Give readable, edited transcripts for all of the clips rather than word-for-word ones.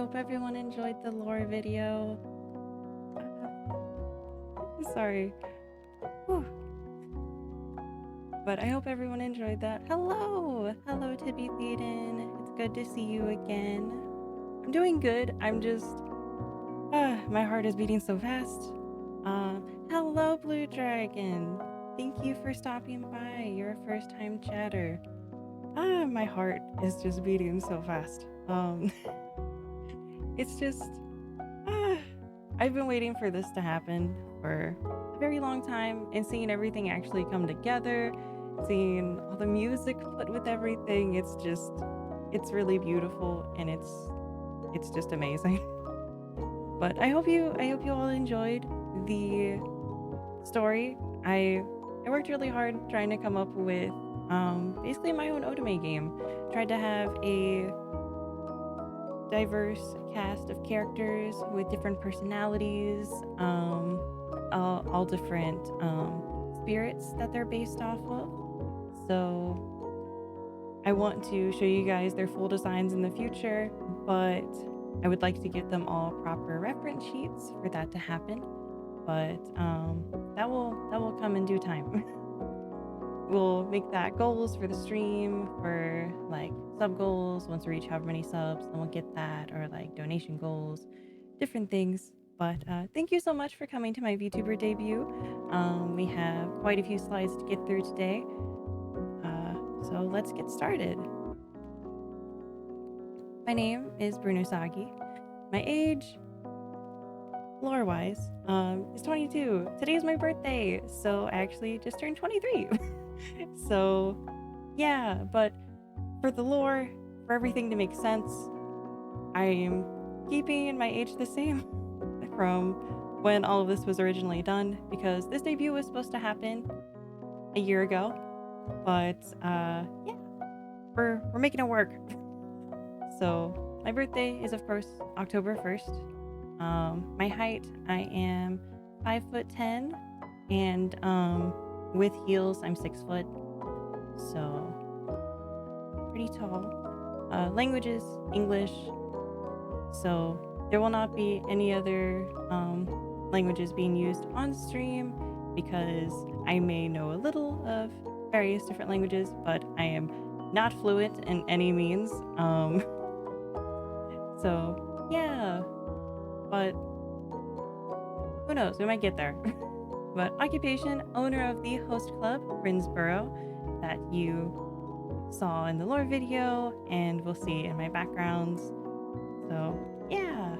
hope everyone enjoyed the lore video. Sorry. Whew. But I hope everyone enjoyed that. Hello! Hello, Tibby Theoden. It's good to see you again. I'm doing good. I'm just... my heart is beating so fast. Hello, Blue Dragon. Thank you for stopping by. You're a first-time chatter. My heart is just beating so fast. It's just... I've been waiting for this to happen for a very long time, and seeing everything actually come together, seeing all the music put with everything, it's really beautiful, and it's just amazing. But I hope you all enjoyed the story. I worked really hard trying to come up with basically my own otome game. Tried to have a diverse cast of characters with different personalities, all different spirits that they're based off of. So I want to show you guys their full designs in the future, but I would like to get them all proper reference sheets for that to happen. But that will come in due time. We'll make that goals for the stream, for like sub goals. Once we reach however many subs, then we'll get that, or like donation goals, different things. But thank you so much for coming to my VTuber debut. We have quite a few slides to get through today. So let's get started. My name is Brynn Usagi. My age, lore-wise, is 22. Today is my birthday, so I actually just turned 23. So yeah, but for the lore, for everything to make sense, I am keeping my age the same from when all of this was originally done, because this debut was supposed to happen a year ago, but yeah, we're making it work. So my birthday is of course October 1st. My height, I am 5'10", and with heels I'm 6 foot, so pretty tall. Languages, English, so there will not be any other languages being used on stream, because I may know a little of various different languages, but I am not fluent in any means. So yeah, but who knows, we might get there. But occupation, owner of the host club, Brynn's Burrow, that you saw in the lore video and will see in my backgrounds. So yeah,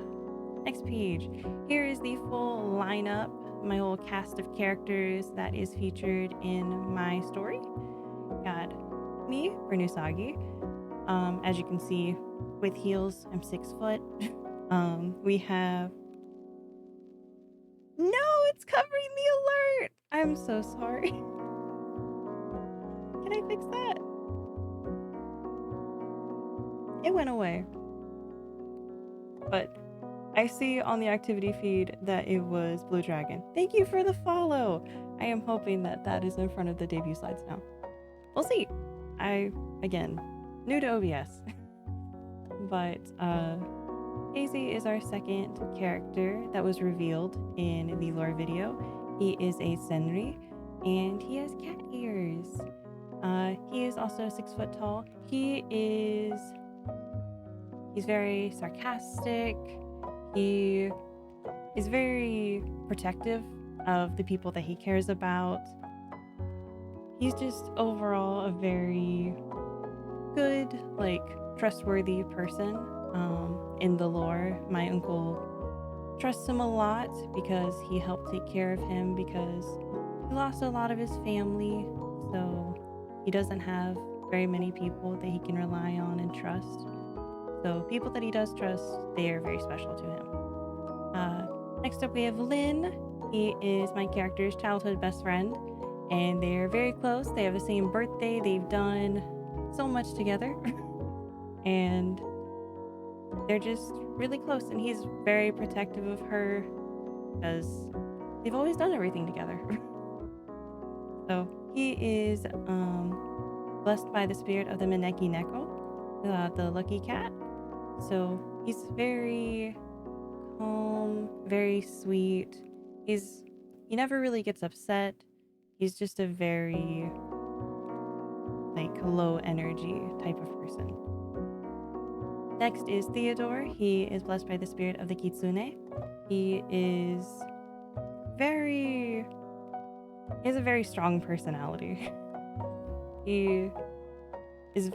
next page. Here is the full lineup, my whole cast of characters that is featured in my story. Got me, Brynn Usagi. As you can see, with heels, I'm 6 foot. We have... No, it's covering the alert! I'm so sorry. Can I fix that? It went away. But I see on the activity feed that it was Blue Dragon. Thank you for the follow. I am hoping that that is in front of the debut slides now. We'll see. Again, new to OBS. But Casey is our second character that was revealed in the lore video. He is a Senri, and he has cat ears. He is also 6 foot tall. He's very sarcastic. He is very protective of the people that he cares about. He's just overall a very good, like, trustworthy person. In the lore, my uncle trusts him a lot because he helped take care of him, because he lost a lot of his family, so he doesn't have very many people that he can rely on and trust. So people that he does trust, they are very special to him. Next up we have Lynn. He is my character's childhood best friend, and they are very close. They have the same birthday. They've done so much together. And they're just really close, and he's very protective of her because they've always done everything together. So he is blessed by the spirit of the Maneki Neko, the lucky cat. So he's very calm, very sweet. He never really gets upset. He's just a very like low energy type of person. Next is Theodore. He is blessed by the spirit of the Kitsune. He has a very strong personality. He is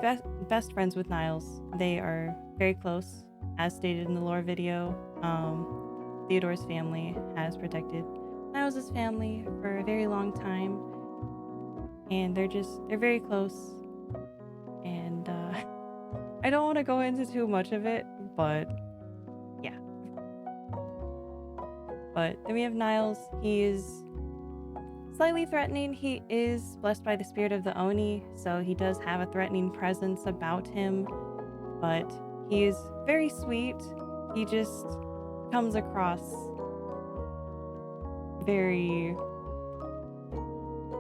best friends with Niles. They are very close. As stated in the lore video, Theodore's family has protected Niles' family for a very long time. And they're very close. And I don't want to go into too much of it, but yeah. But then we have Niles. He is slightly threatening. He is blessed by the spirit of the Oni, so he does have a threatening presence about him, but he is very sweet. He just comes across very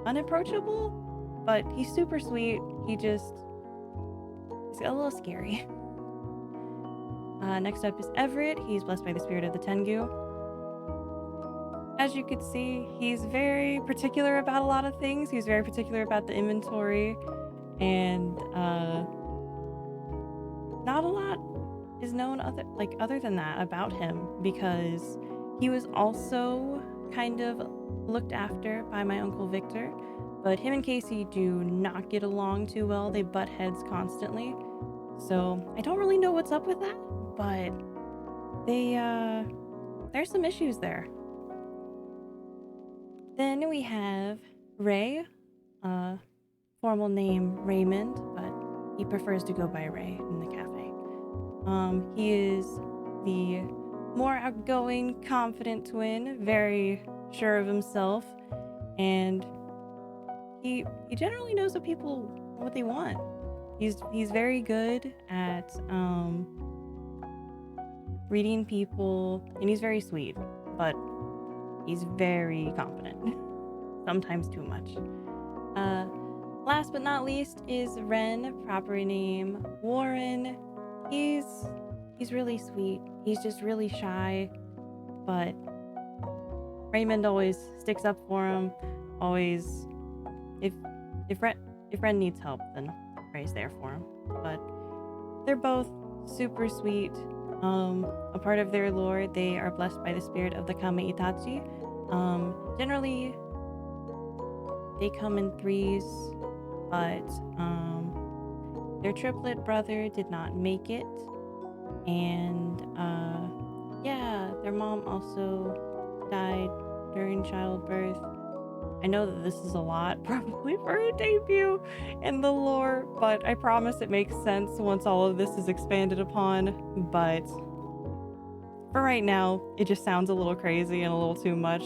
unapproachable, but he's super sweet. He's a little scary. Next up is Everett. He's blessed by the spirit of the Tengu. As you could see, he's very particular about a lot of things. He's very particular about the inventory, and not a lot is known other than that about him, because he was also kind of looked after by my Uncle Victor, but him and Casey do not get along too well. They butt heads constantly. So I don't really know what's up with that, but there's some issues there. Then we have Ray, formal name Raymond, but he prefers to go by Ray in the cafe. He is the more outgoing, confident twin, very sure of himself, and he generally knows what they want. He's very good at reading people, and he's very sweet, but he's very confident. Sometimes too much. Last but not least is Ren, proper name Warren. He's really sweet. He's just really shy, but Raymond always sticks up for him. Always, if Ren needs help, then Ray's there for him. But they're both super sweet. A part of their lore, they are blessed by the spirit of the Kame Itachi. Generally, they come in threes, but their triplet brother did not make it, and yeah, their mom also died during childbirth. I know that this is a lot, probably for a debut in the lore, but I promise it makes sense once all of this is expanded upon. But for right now, it just sounds a little crazy and a little too much,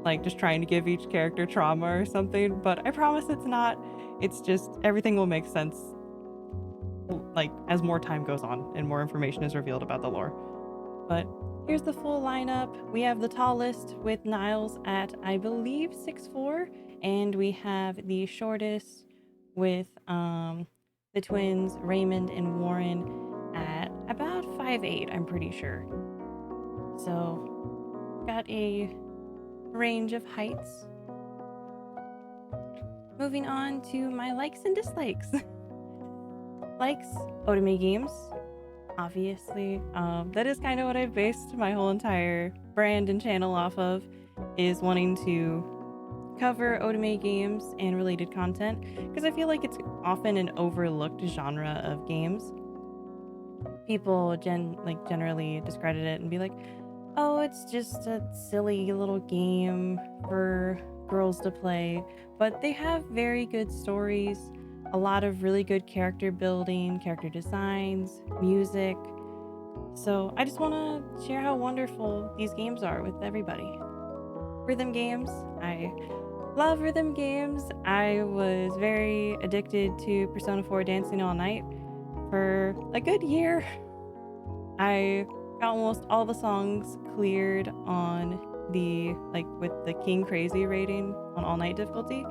like just trying to give each character trauma or something, but I promise it's not. It's just everything will make sense like as more time goes on and more information is revealed about the lore. But here's the full lineup. We have the tallest with Niles at, I believe, 6'4", and we have the shortest with the twins Raymond and Warren at about 5'8", I'm pretty sure. So got a range of heights. Moving on to my likes and dislikes. Likes, Otome games, obviously. That is kind of what I've based my whole entire brand and channel off of, is wanting to cover Otome games and related content, because I feel like it's often an overlooked genre of games. People generally discredit it and be like, oh, it's just a silly little game for girls to play, but they have very good stories, a lot of really good character building, character designs, music. So I just want to share how wonderful these games are with everybody. Rhythm games, I love rhythm games. I was very addicted to Persona 4 Dancing All Night for a good year. I got almost all the songs cleared on with the King Crazy rating on all night difficulty.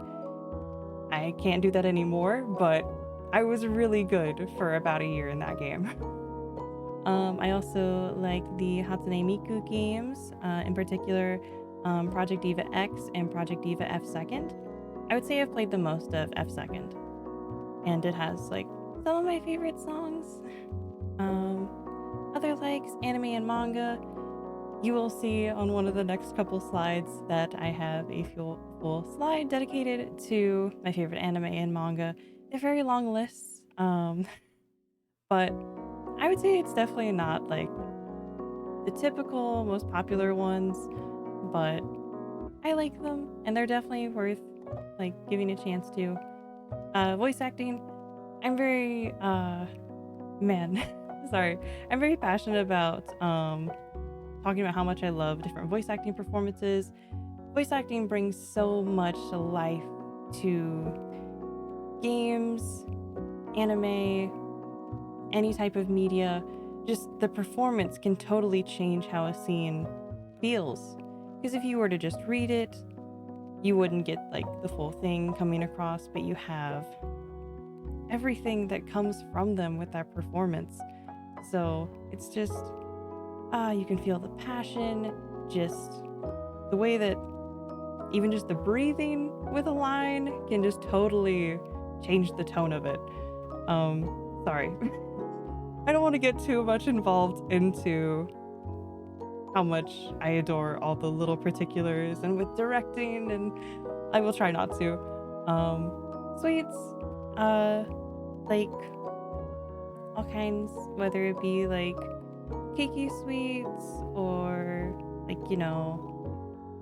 I can't do that anymore, but I was really good for about a year in that game. I also like the Hatsune Miku games, in particular, Project Diva X and Project Diva F Second. I would say I've played the most of F Second, and it has like some of my favorite songs. Um, Other likes, anime and manga. You will see on one of the next couple slides that I have a full slide dedicated to my favorite anime and manga. They're very long lists, but I would say it's definitely not like the typical most popular ones, but I like them and they're definitely worth like giving a chance to. Voice acting, I'm very man, sorry. I'm very passionate about talking about how much I love different voice acting performances. Voice acting brings so much life to games, anime, any type of media. Just the performance can totally change how a scene feels. Because if you were to just read it, you wouldn't get like the full thing coming across, but you have everything that comes from them with that performance. So it's just, you can feel the passion, just the way that even just the breathing with a line can just totally change the tone of it. Sorry. I don't want to get too much involved into how much I adore all the little particulars and with directing, and I will try not to. Sweets, like all kinds, whether it be like cakey sweets or like, you know,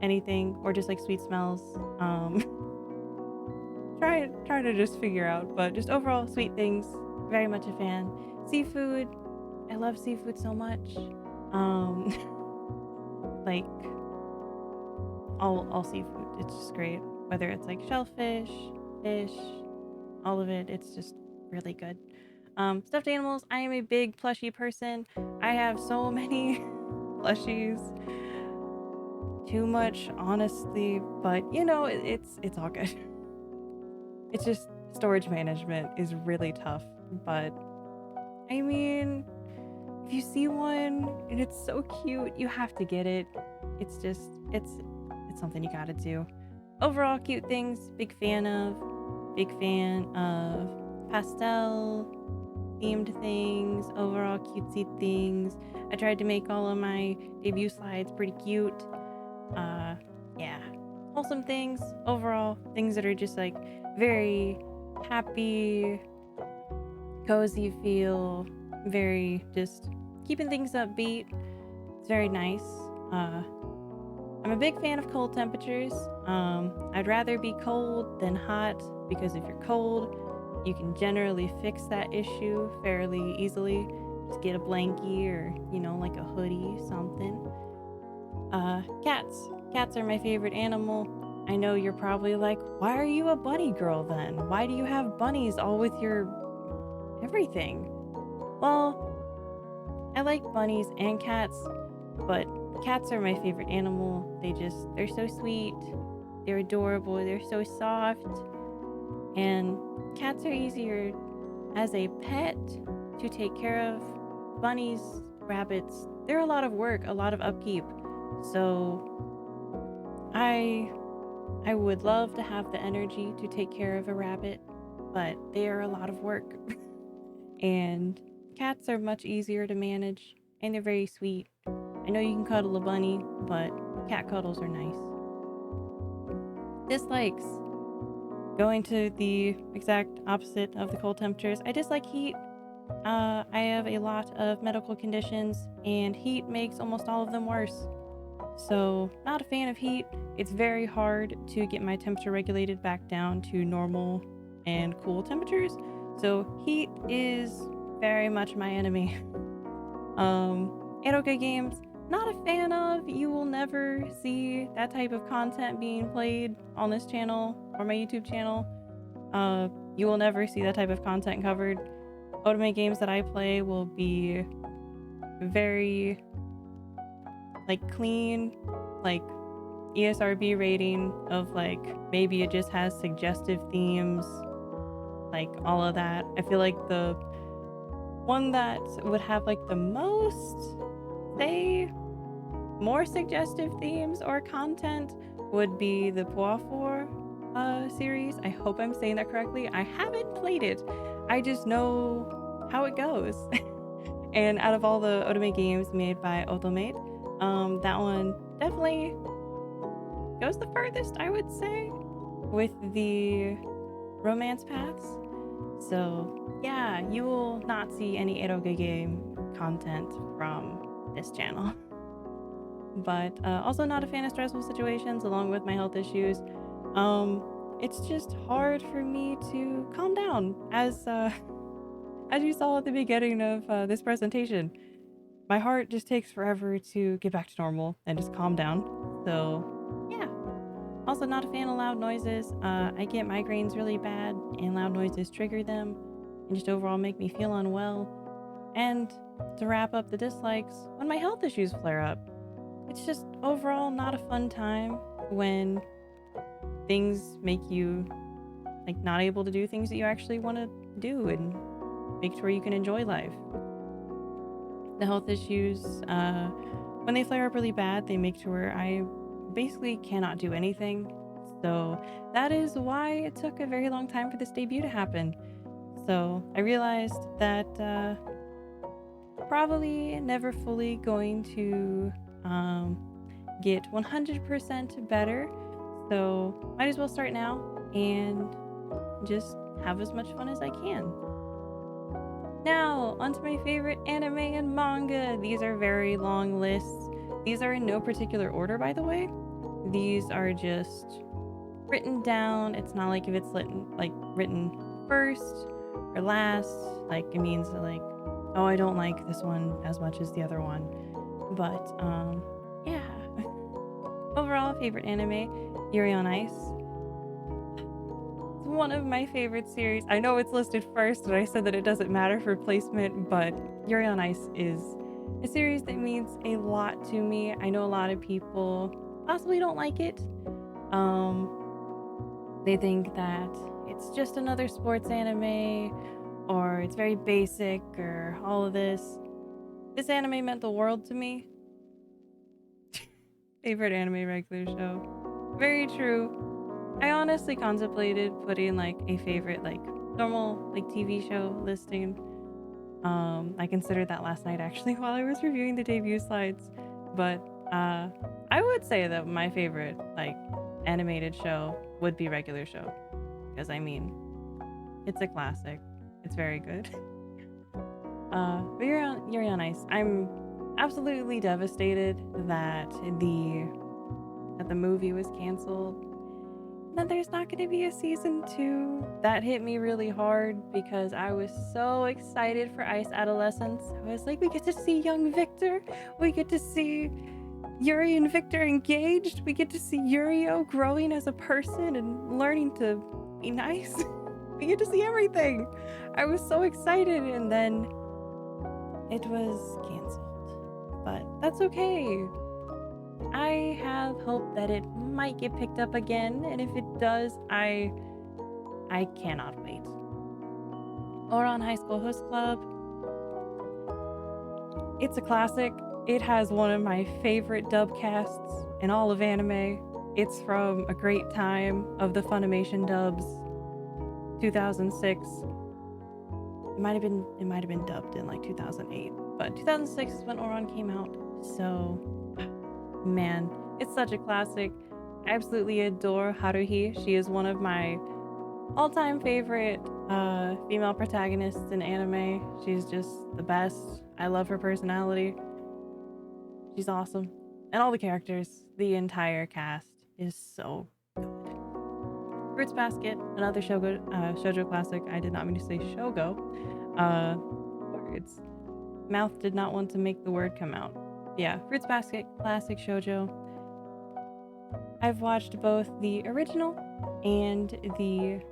anything, or just like sweet smells. Try to just figure out, but just overall sweet things, very much a fan. Seafood, I love seafood so much. Like all seafood, it's just great. Whether it's like shellfish, fish, all of it, it's just really good. Stuffed animals, I am a big plushie person. I have so many plushies. Too much, honestly, but you know, it's all good. It's just storage management is really tough, but I mean, if you see one and it's so cute, you have to get it. It's just it's something you gotta do. Overall, cute things, big fan of pastel themed things, overall cutesy things. I tried to make all of my debut slides pretty cute. Yeah, wholesome things, overall things that are just like very happy, cozy feel, very just keeping things upbeat. It's very nice. I'm a big fan of cold temperatures. I'd rather be cold than hot, because if you're cold, you can generally fix that issue fairly easily. Just get a blankie or, you know, like a hoodie, something. Cats. Cats are my favorite animal. I know you're probably like, why are you a bunny girl then? Why do you have bunnies all with your everything? Well, I like bunnies and cats, but cats are my favorite animal. They're so sweet, they're adorable, they're so soft, and cats are easier as a pet to take care of. Bunnies, rabbits, they're a lot of work, a lot of upkeep. So I would love to have the energy to take care of a rabbit, but they are a lot of work. And cats are much easier to manage, and they're very sweet. I know you can cuddle a bunny, but cat cuddles are nice. Dislikes. Going to the exact opposite of the cold temperatures, I dislike heat. I have a lot of medical conditions, and heat makes almost all of them worse. So, not a fan of heat. It's very hard to get my temperature regulated back down to normal and cool temperatures. So, heat is very much my enemy. Eroge games, not a fan of. You will never see that type of content being played on this channel or my YouTube channel. You will never see that type of content covered. Otome games that I play will be very like clean, like ESRB rating of like maybe it just has suggestive themes, like all of that. I feel like the One that would have like the most, say, more suggestive themes or content would be the Poifor series. I hope I'm saying that correctly. I haven't played it. I just know how it goes. And out of all the otome games made by Automate, that one definitely goes the furthest, I would say, with the romance paths. So yeah, you will not see any eroge game content from this channel. But also not a fan of stressful situations along with my health issues. It's just hard for me to calm down as you saw at the beginning of this presentation. My heart just takes forever to get back to normal and just calm down. So yeah. Also not a fan of loud noises. I get migraines really bad and loud noises trigger them and just overall make me feel unwell. And to wrap up the dislikes, when my health issues flare up, it's just overall not a fun time when things make you like not able to do things that you actually want to do and make sure you can enjoy life. The health issues, when they flare up really bad, they make sure I basically cannot do anything. So that is why it took a very long time for this debut to happen. So I realized that probably never fully going to get 100% better. So might as well start now and just have as much fun as I can. Now, onto my favorite anime and manga. These are very long lists. These are in no particular order, by the way. These are just written down. It's not like if it's written first or last. Like it means like, oh, I don't like this one as much as the other one. But yeah. Overall, favorite anime, Yuri on Ice. It's one of my favorite series. I know it's listed first, and I said that it doesn't matter for placement, but Yuri on Ice is a series that means a lot to me. I know a lot of people possibly don't like it. They think that it's just another sports anime, or it's very basic, or all of this. This anime meant the world to me. Favorite anime regular show. Very true. I honestly contemplated putting like a favorite like normal like TV show listing. I considered that last night actually while I was reviewing the debut slides. But I would say that my favorite like animated show would be regular show. Because I mean, it's a classic. It's very good. But Yuri on Ice. I'm absolutely devastated that the movie was canceled. Then there's not going to be a season 2. That hit me really hard because I was so excited for Ice Adolescence. I was like, we get to see young Victor. We get to see Yuri and Victor engaged. We get to see Yurio growing as a person and learning to be nice. We get to see everything. I was so excited, and then it was canceled. But that's okay. I have hope that it might get picked up again, and if it does, I cannot wait. Ouran High School Host Club. It's a classic. It has one of my favorite dub casts in all of anime. It's from a great time of the Funimation dubs, 2006. It might have been dubbed in like 2008, but 2006 is when Ouran came out. So, man, it's such a classic. I absolutely adore Haruhi. She is one of my all-time favorite female protagonists in anime. She's just the best. I love her personality. She's awesome. And all the characters, the entire cast is so good. Fruits Basket, another shoujo classic. I did not mean to say shogo. Words. Mouth did not want to make the word come out. Yeah, Fruits Basket, classic shoujo. I've watched both the original and the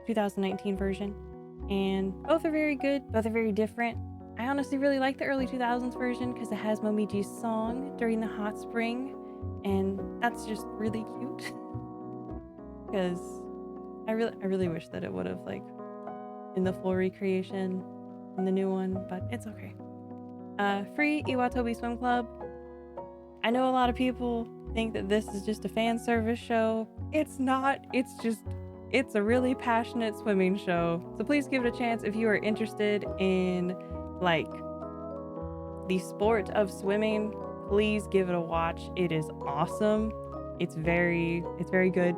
2019 version, and both are very good, both are very different. I honestly really like the early 2000s version because it has Momiji's song during the hot spring, and that's just really cute. Because I really wish that it would have like in the full recreation in the new one, but it's okay. Free Iwatobi Swim Club. I know a lot of people think that this is just a fan service show. It's not. It's a really passionate swimming show. So please give it a chance if you are interested in like the sport of swimming. Please give it a watch. It is awesome. It's very good.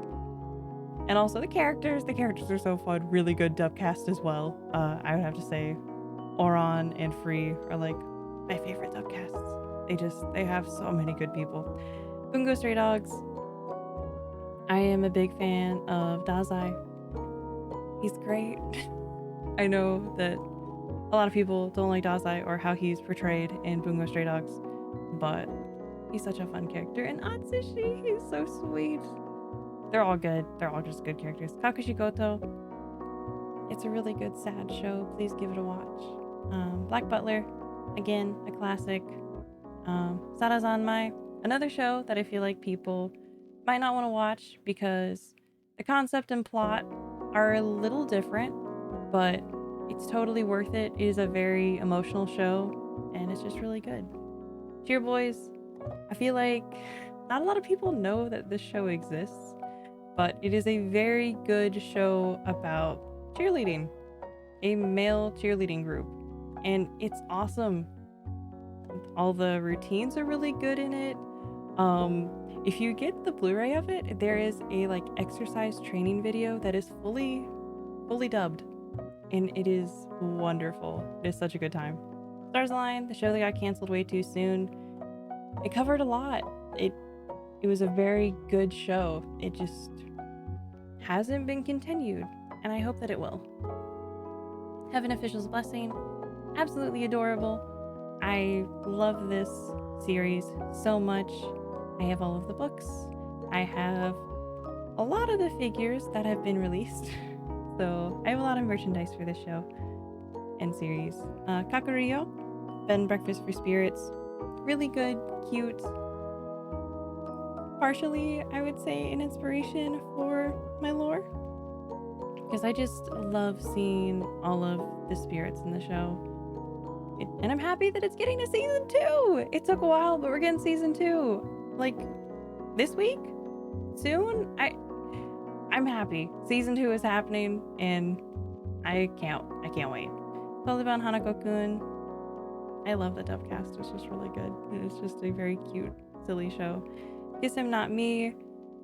And also the characters are so fun. Really good dub cast as well. I would have to say Oran and Free are like my favorite dub casts. They have so many good people. Bungo Stray Dogs. I am a big fan of Dazai. He's great. I know that a lot of people don't like Dazai or how he's portrayed in Bungo Stray Dogs, but he's such a fun character. And Atsushi, he's so sweet. They're all good. They're all just good characters. Kakushi Goto. It's a really good sad show. Please give it a watch. Black Butler. Again, a classic. Sarazanmai. Another show that I feel like people might not want to watch because the concept and plot are a little different, but it's totally worth it. It is a very emotional show, and it's just really good. Cheer Boys. I feel like not a lot of people know that this show exists, but it is a very good show about cheerleading, a male cheerleading group, and it's awesome. All the routines are really good in it. If you get the Blu-ray of it, there is a like exercise training video that is fully dubbed, and it is wonderful. It is such a good time. Stars Align, the show that got canceled way too soon. It covered a lot. It was a very good show. It just hasn't been continued, and I hope that it will. Heaven Official's Blessing, absolutely adorable. I love this series so much. I have all of the books. I have a lot of the figures that have been released. So I have a lot of merchandise for this show and series. Kakurio, Bed and Breakfast for Spirits. Really good, cute. Partially, I would say, an inspiration for my lore. Because I just love seeing all of the spirits in the show. And I'm happy that it's getting a season 2. It took a while, but we're getting season 2. Like, this week? Soon? I'm happy. Season 2 is happening, and I can't wait. Taliban Hanako-kun. I love the dub cast. It's just really good. It's just a very cute, silly show. Kiss Him Not Me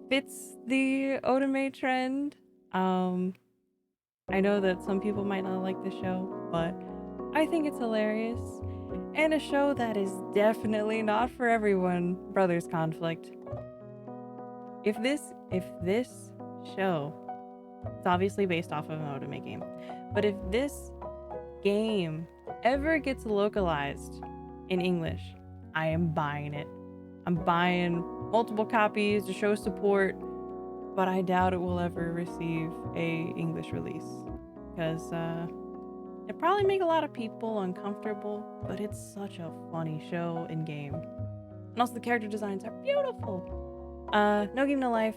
fits the otome trend. I know that some people might not like the show, but I think it's hilarious. And a show that is definitely not for everyone. Brothers Conflict. If this show, it's obviously based off of an otome game, but if this game ever gets localized in English, I am buying it. I'm buying multiple copies to show support, but I doubt it will ever receive a English release because it probably make a lot of people uncomfortable, but it's such a funny show and game. And also the character designs are beautiful. No Game No Life.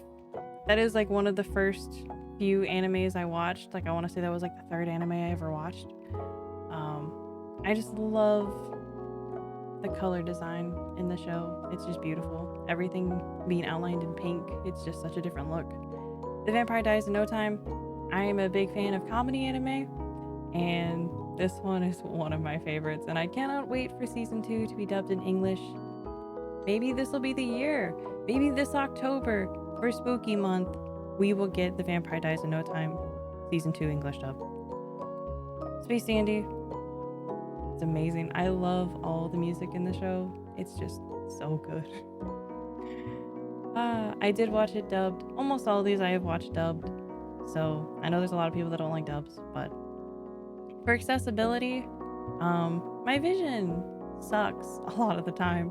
That is like one of the first few animes I watched. Like I want to say that was like the third anime I ever watched. I just love the color design in the show. It's just beautiful. Everything being outlined in pink. It's just such a different look. The Vampire Dies in No Time. I am a big fan of comedy anime, and this one is one of my favorites, and I cannot wait for season 2 to be dubbed in English. Maybe this will be the year. Maybe this October for Spooky Month, we will get The Vampire Dies in No Time season 2 English dub. Space Dandy. It's amazing. I love all the music in the show. It's just so good. I did watch it dubbed. Almost all of these I have watched dubbed. So I know there's a lot of people that don't like dubs, but for accessibility, my vision sucks a lot of the time.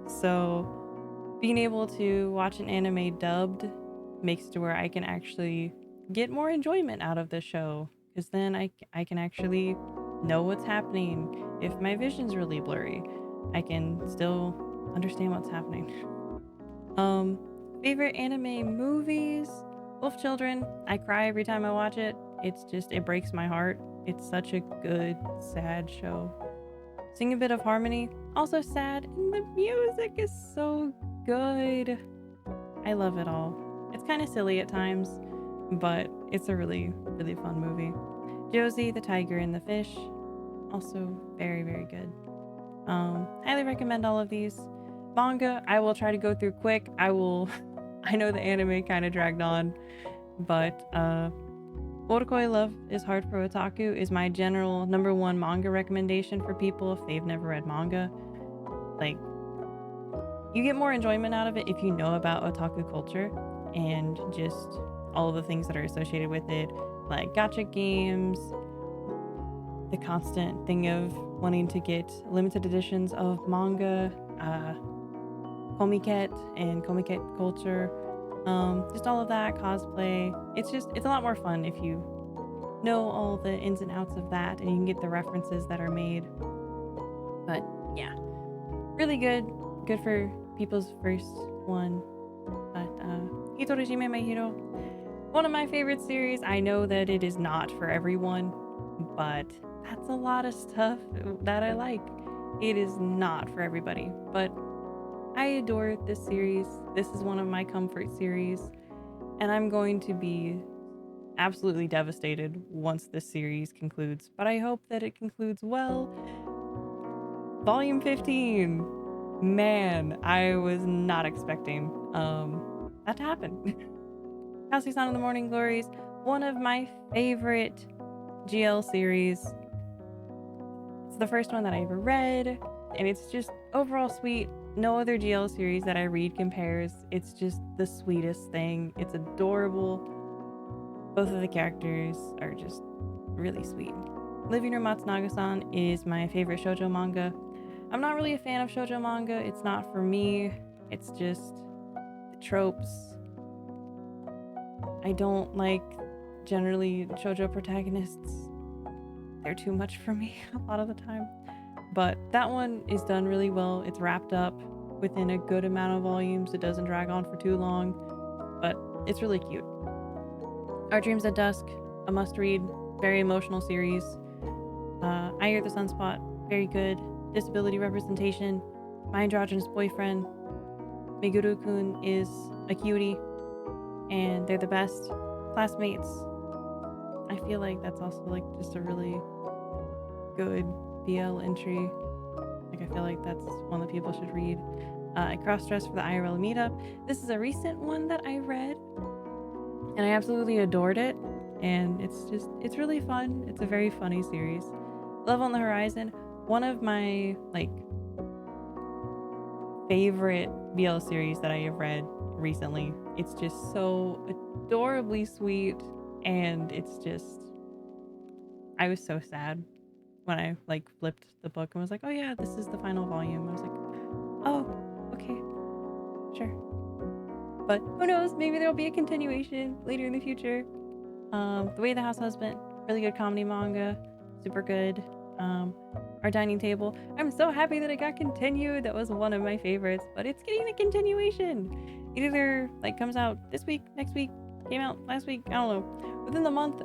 So being able to watch an anime dubbed makes it to where I can actually get more enjoyment out of the show, because then I can actually know what's happening. If my vision's really blurry, I can still understand what's happening. Favorite anime movies? Wolf Children. I cry every time I watch it. It breaks my heart. It's such a good, sad show. Sing a bit of harmony, also sad, and the music is so good. I love it all. It's kind of silly at times, but it's a really, really fun movie. Josie, the Tiger and the Fish, also very, very good. Highly recommend all of these. Manga, I will try to go through quick. I know the anime kind of dragged on, but Orokoi Love is Hard for Otaku is my general #1 manga recommendation for people if they've never read manga. Like, you get more enjoyment out of it if you know about otaku culture and just all of the things that are associated with it, like gacha games, the constant thing of wanting to get limited editions of manga, komiket and komiket culture, just all of that, cosplay. It's a lot more fun if you know all the ins and outs of that and you can get the references that are made. But yeah, really good for people's first one. But Hitorojime My Hero, one of my favorite series. I know that it is not for everyone, but that's a lot of stuff that I like. It is not for everybody, but I adore this series. This is one of my comfort series, and I'm going to be absolutely devastated once this series concludes, but I hope that it concludes well. Volume 15. Man, I was not expecting that to happen. Kasuya-san in the Morning Glories, one of my favorite GL series. It's the first one that I ever read, and it's just overall sweet. No other GL series that I read compares. It's just the sweetest thing. It's adorable. Both of the characters are just really sweet. Living Room Matsunaga-san is my favorite shoujo manga. I'm not really a fan of shoujo manga. It's not for me. It's just the tropes. I don't like generally shoujo protagonists. They're too much for me a lot of the time. But that one is done really well. It's wrapped up within a good amount of volumes. It doesn't drag on for too long, but it's really cute. Our Dreams at Dusk, a must-read, very emotional series. I Hear the Sunspot, very good. Disability representation. My androgynous boyfriend, Meguru-kun, is a cutie, and they're the best. Classmates. I feel like that's also like just a really good BL entry. Like, I feel like that's one that people should read. I cross-dressed for the IRL meetup. This is a recent one that I read, and I absolutely adored it. And it's really fun. It's a very funny series. Love on the Horizon, one of my like favorite BL series that I have read recently. It's just so adorably sweet, and it's just, I was so sad when I like flipped the book and was like, oh yeah, this is the final volume. I was like, oh, okay, sure. But who knows, maybe there'll be a continuation later in the future. The Way of the House Husband, really good comedy manga, super good. Our Dining Table, I'm so happy that it got continued. That was one of my favorites, but it's getting a continuation. It either like comes out this week, next week, came out last week, I don't know. Within the month,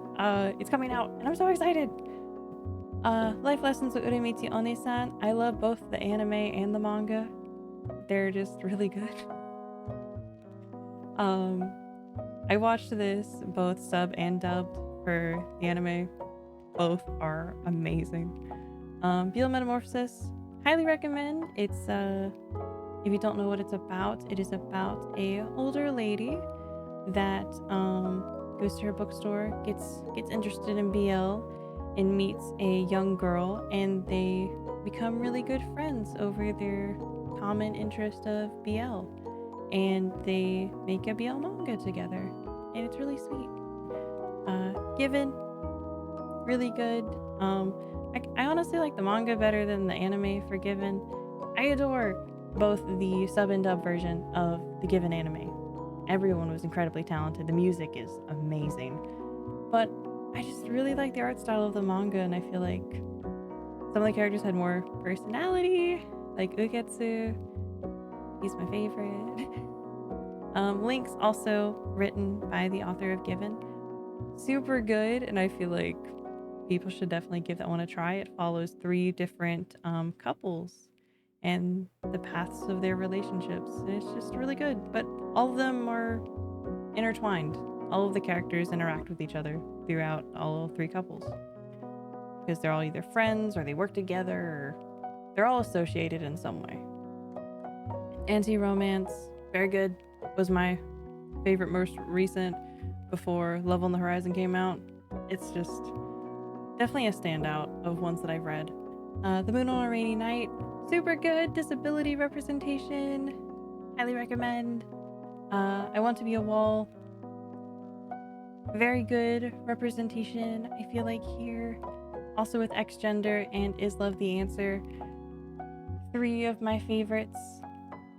it's coming out, and I'm so excited. Life Lessons with Uremichi One-san. I love both the anime and the manga. They're just really good. I watched this both sub and dubbed for the anime. Both are amazing. BL Metamorphosis, highly recommend. It's if you don't know what it's about, it is about a older lady that goes to her bookstore, gets interested in BL, and meets a young girl, and they become really good friends over their common interest of BL, and they make a BL manga together, and it's really sweet. Given, really good. I honestly like the manga better than the anime for Given. I adore both the sub and dub version of the Given anime. Everyone was incredibly talented. The music is amazing, but I just really like the art style of the manga, and I feel like some of the characters had more personality, like Ugetsu. He's my favorite. Link's also written by the author of Given. Super good, and I feel like people should definitely give that one a try. It follows 3 different couples and the paths of their relationships. And it's just really good. But all of them are intertwined. All of the characters interact with each other throughout all 3 couples. Because they're all either friends or they work together or they're all associated in some way. Anti-romance, very good. Was my favorite most recent before Love on the Horizon came out. It's just definitely a standout of ones that I've read. The Moon on a Rainy Night, super good. Disability representation, highly recommend. I Want to Be a Wall, very good representation, I feel like here. Also with X Gender and Is Love the Answer, 3 of my favorites.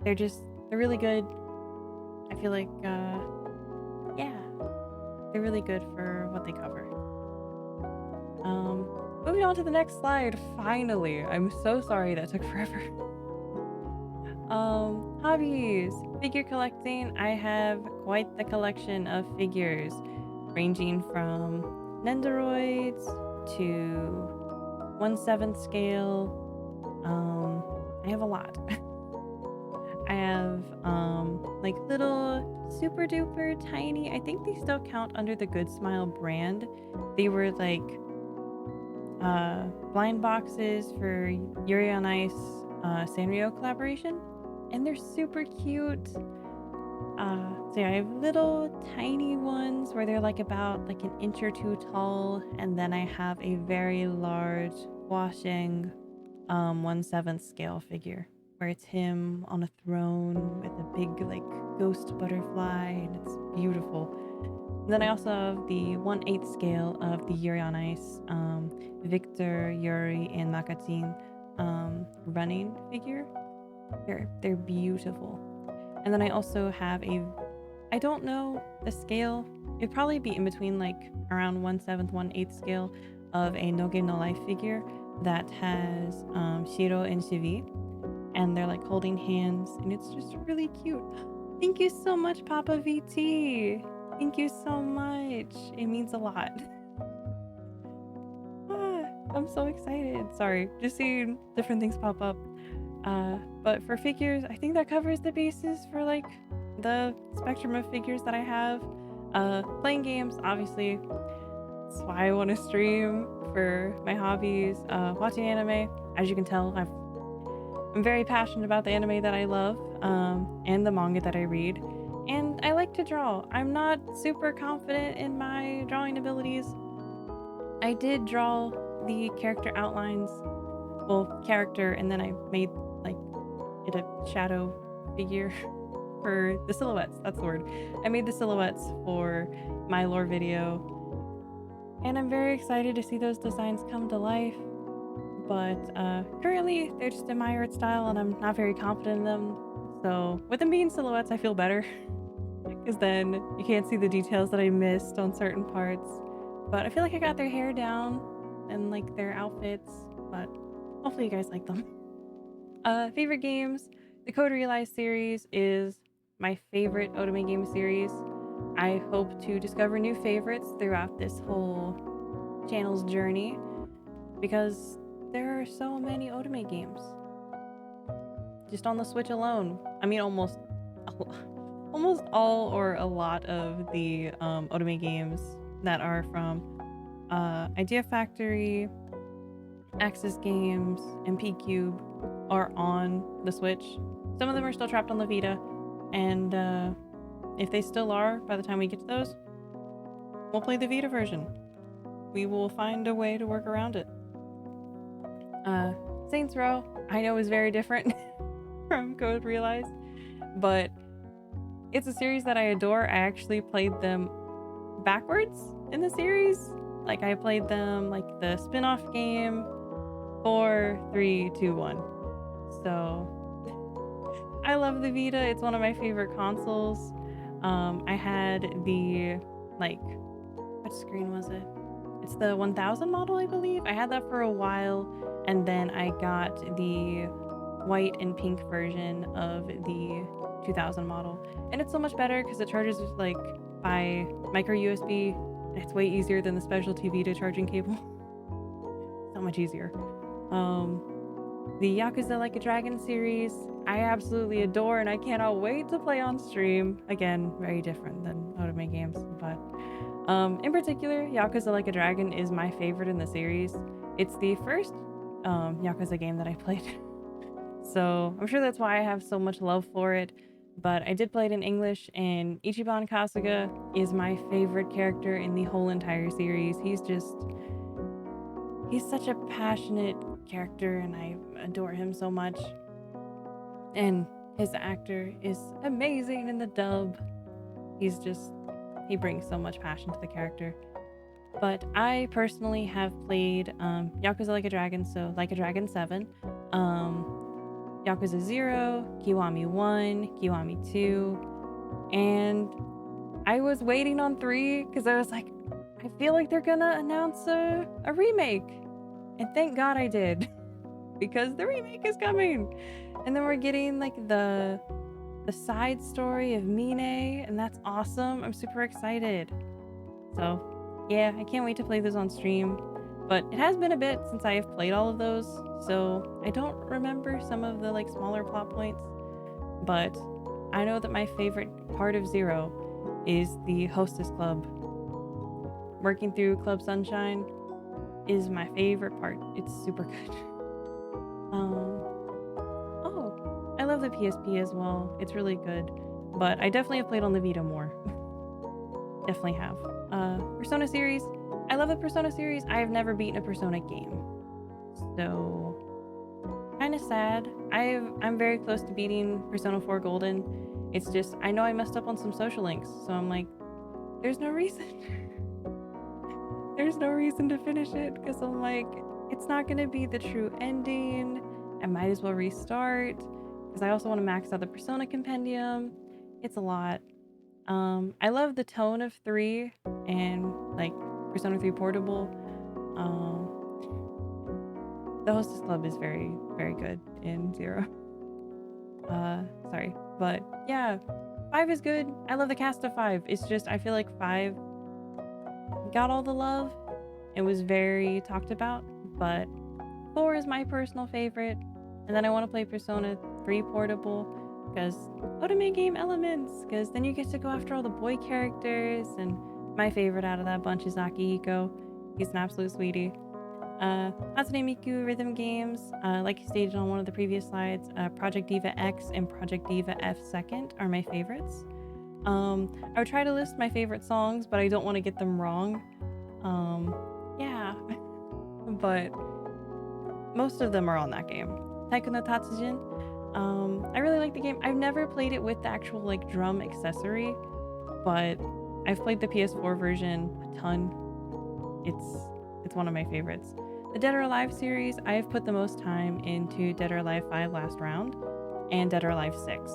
They're really good. I feel like, yeah, they're really good for what they cover. Moving on to the next slide, finally. I'm so sorry that took forever. Hobbies. Figure collecting. I have quite the collection of figures, ranging from Nendoroids to 1/7 scale. I have a lot. I have like little super duper tiny, I think they still count under the Good Smile brand. They were like blind boxes for Yuri on Ice Sanrio collaboration, and they're super cute. So yeah, I have little tiny ones where they're like about like an inch or 2 tall, and then I have a very large washing 1/7 scale figure where it's him on a throne with a big like ghost butterfly, and it's beautiful. And then I also have the 1/8 scale of the Yuri on Ice Victor, Yuri, and Makatin running figure. They're beautiful. And then I also have I don't know the scale, it'd probably be in between like around 1/7, 1/8 scale of a Noge no Life figure that has Shiro and Shivi, and they're like holding hands, and it's just really cute. Thank you so much, Papa VT. Thank you so much. It means a lot. I'm so excited. Sorry, just seeing different things pop up. But for figures, I think that covers the basis for like the spectrum of figures that I have. Playing games, obviously. That's why I want to stream for my hobbies. Watching anime, as you can tell, I'm very passionate about the anime that I love, and the manga that I read. And I like to draw. I'm not super confident in my drawing abilities. I did draw the character outlines, well, character, and then I made like it a shadow figure for the silhouettes. That's the word. I made the silhouettes for my lore video, and I'm very excited to see those designs come to life. But currently they're just in my art style, and I'm not very confident in them. So with them being silhouettes, I feel better because then you can't see the details that I missed on certain parts. But I feel like I got their hair down and like their outfits, but hopefully you guys like them. Favorite games. The Code Realize series is my favorite Otome game series. I hope to discover new favorites throughout this whole channel's journey because there are so many Otome games. Just on the Switch alone. I mean, almost all or a lot of the Otome games that are from Idea Factory, Axis Games, and P-Cube are on the Switch. Some of them are still trapped on the Vita, and if they still are, by the time we get to those, we'll play the Vita version. We will find a way to work around it. Saints Row, I know, is very different from Code Realize, but it's a series that I adore. I actually played them backwards in the series. Like, I played them like the spin-off game 4, 3, 2, 1. So I love the Vita. It's one of my favorite consoles. I had the, like, what screen was it? It's the 1000 model, I believe. I had that for a while, and then I got the white and pink version of the 2000 model, and it's so much better because it charges like by micro USB. It's way easier than the specialty Vita charging cable. much easier. The Yakuza Like a Dragon series, I absolutely adore, and I cannot wait to play on stream. Again, very different than Otome games, but in particular, Yakuza Like a Dragon is my favorite in the series. It's the first Yakuza game that I played. So I'm sure that's why I have so much love for it. But I did play it in English, and Ichiban Kasuga is my favorite character in the whole entire series. He's such a passionate character, and I adore him so much. And his actor is amazing in the dub. He brings so much passion to the character. But I personally have played Yakuza Like a Dragon, so Like a Dragon 7, Yakuza 0, Kiwami 1, Kiwami 2, and I was waiting on 3 because I was like, I feel like they're gonna announce a remake. And thank God I did, because the remake is coming. And then we're getting like the side story of Mine, and that's awesome. I'm super excited. So yeah, I can't wait to play this on stream. But it has been a bit since I have played all of those, so I don't remember some of the like smaller plot points. But I know that my favorite part of Zero is the Hostess Club. Working through Club Sunshine is my favorite part. It's super good. Oh, I love the PSP as well. It's really good. But I definitely have played on the Vita more. Definitely have. Persona series. I love the Persona series. I have never beaten a Persona game. So, kind of sad. I'm very close to beating Persona 4 Golden. It's just, I know I messed up on some social links. So I'm like, there's no reason. There's no reason to finish it. Because I'm like, it's not going to be the true ending. I might as well restart. Because I also want to max out the Persona Compendium. It's a lot. I love the tone of 3 and like Persona 3 Portable. The Hostess Club is very, very good in 0. Sorry. But yeah, 5 is good. I love the cast of 5. It's just, I feel like 5 got all the love. It was very talked about, but 4 is my personal favorite. And then I want to play Persona 3 Portable because Otome game elements, because then you get to go after all the boy characters, and my favorite out of that bunch is Akihiko. He's an absolute sweetie. Hatsune Miku rhythm games, like you stated on one of the previous slides, Project Diva X and Project Diva F Second are my favorites. I would try to list my favorite songs, but I don't want to get them wrong. Yeah, but most of them are on that game. Taiko no Tatsujin. I really like the game. I've never played it with the actual like drum accessory, but I've played the PS4 version a ton. It's one of my favorites. The Dead or Alive series, I have put the most time into Dead or Alive 5 Last Round and Dead or Alive 6.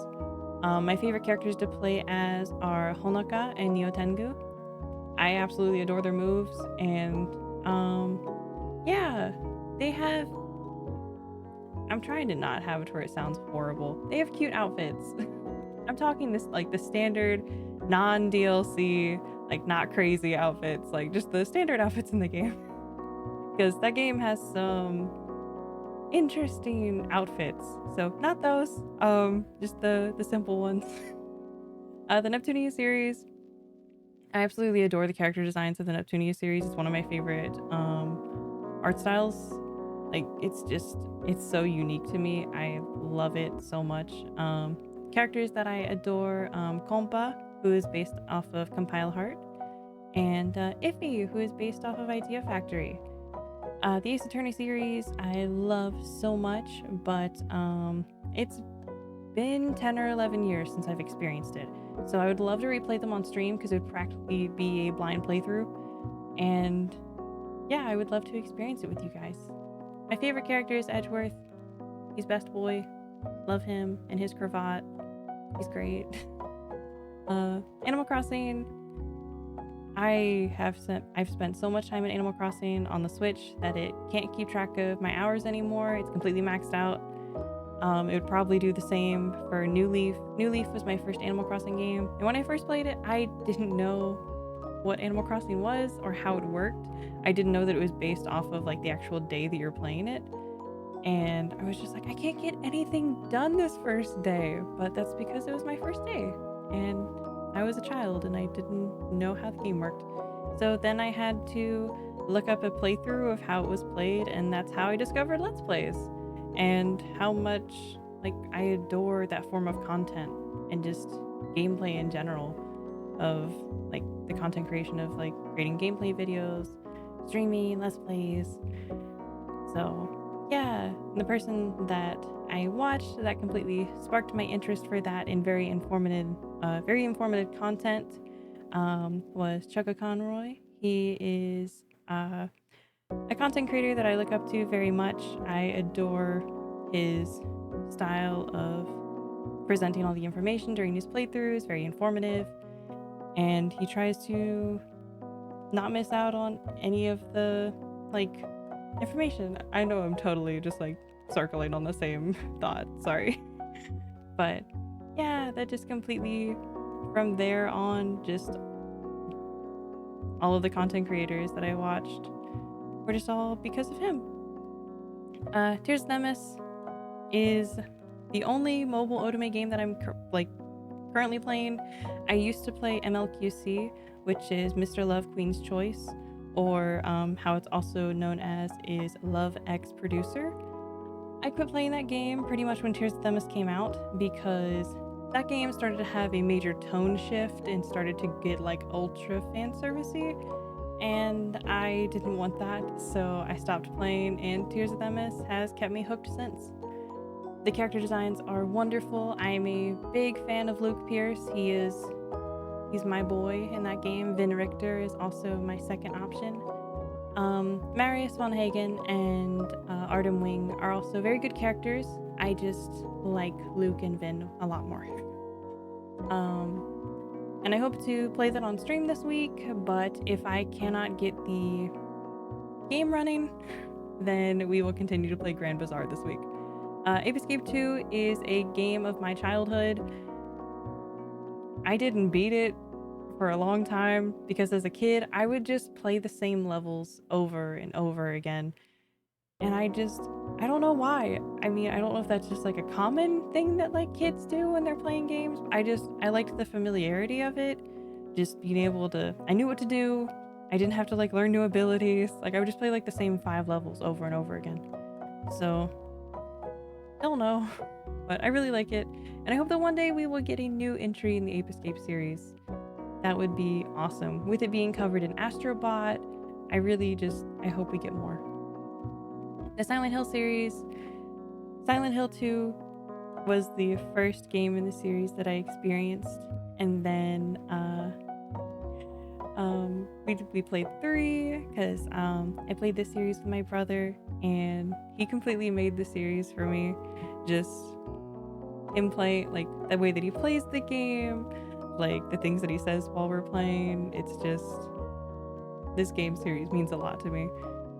My favorite characters to play as are Honoka and Nyotengu. I absolutely adore their moves, and yeah, they have, I'm trying to not have it where it sounds horrible. They have cute outfits. I'm talking this like the standard non-DLC, like not crazy outfits, like just the standard outfits in the game. Because that game has some interesting outfits. So not those, just the simple ones. The Neptunia series, I absolutely adore the character designs of the Neptunia series. It's one of my favorite art styles. Like it's so unique to me. I love it so much. Characters that I adore, Kompa, who is based off of Compile Heart, and Iffy, who is based off of Idea Factory. The Ace Attorney series I love so much, but it's been 10 or 11 years since I've experienced it. So I would love to replay them on stream because it would practically be a blind playthrough. And yeah, I would love to experience it with you guys. My favorite character is Edgeworth. He's best boy. Love him and his cravat. He's great. Animal Crossing. I've spent so much time in Animal Crossing on the Switch that it can't keep track of my hours anymore. It's completely maxed out. It would probably do the same for New Leaf. New Leaf was my first Animal Crossing game, and when I first played it, I didn't know what Animal Crossing was or how it worked. I didn't know that it was based off of like the actual day that you're playing it. And I was just like, I can't get anything done this first day. But that's because it was my first day. And I was a child and I didn't know how the game worked. So then I had to look up a playthrough of how it was played, and that's how I discovered Let's Plays and how much like I adore that form of content and just gameplay in general, of like the content creation of like creating gameplay videos, streaming, Let's Plays. So yeah, the person that I watched that completely sparked my interest for that in very informative content was Chugga Conroy. He is a content creator that I look up to very much. I adore his style of presenting all the information during his playthroughs, very informative, and he tries to not miss out on any of the like information. I know I'm totally just like circling on the same thought, sorry. But yeah, that just completely from there on, just all of the content creators that I watched were just all because of him. Tears of Themis is the only mobile otome game that I'm currently playing. I used to play MLQC, which is Mr. Love Queen's Choice, or how it's also known as is Love X Producer. I quit playing that game pretty much when Tears of Themis came out because that game started to have a major tone shift and started to get like ultra fan servicey, and I didn't want that, so I stopped playing, and Tears of Themis has kept me hooked since. The character designs are wonderful. I'm a big fan of Luke Pierce. He's my boy in that game. Vin Richter is also my second option. Marius von Hagen and Artem Wing are also very good characters. I just like Luke and Vin a lot more. And I hope to play that on stream this week, but if I cannot get the game running, then we will continue to play Grand Bazaar this week. Ape Escape 2 is a game of my childhood. I didn't beat it for a long time because as a kid, I would just play the same levels over and over again. And I don't know why. I mean, I don't know if that's just like a common thing that like kids do when they're playing games. I liked the familiarity of it. Just being able to, I knew what to do. I didn't have to like learn new abilities. Like I would just play like the same 5 levels over and over again. So, I don't know, but I really like it. And I hope that one day we will get a new entry in the Ape Escape series. That would be awesome. With it being covered in Astrobot, I hope we get more. The Silent Hill series. Silent Hill 2 was the first game in the series that I experienced. And then we played 3 because I played this series with my brother and he completely made the series for me. Just him play, like the way that he plays the game, like the things that he says while we're playing. It's just, this game series means a lot to me.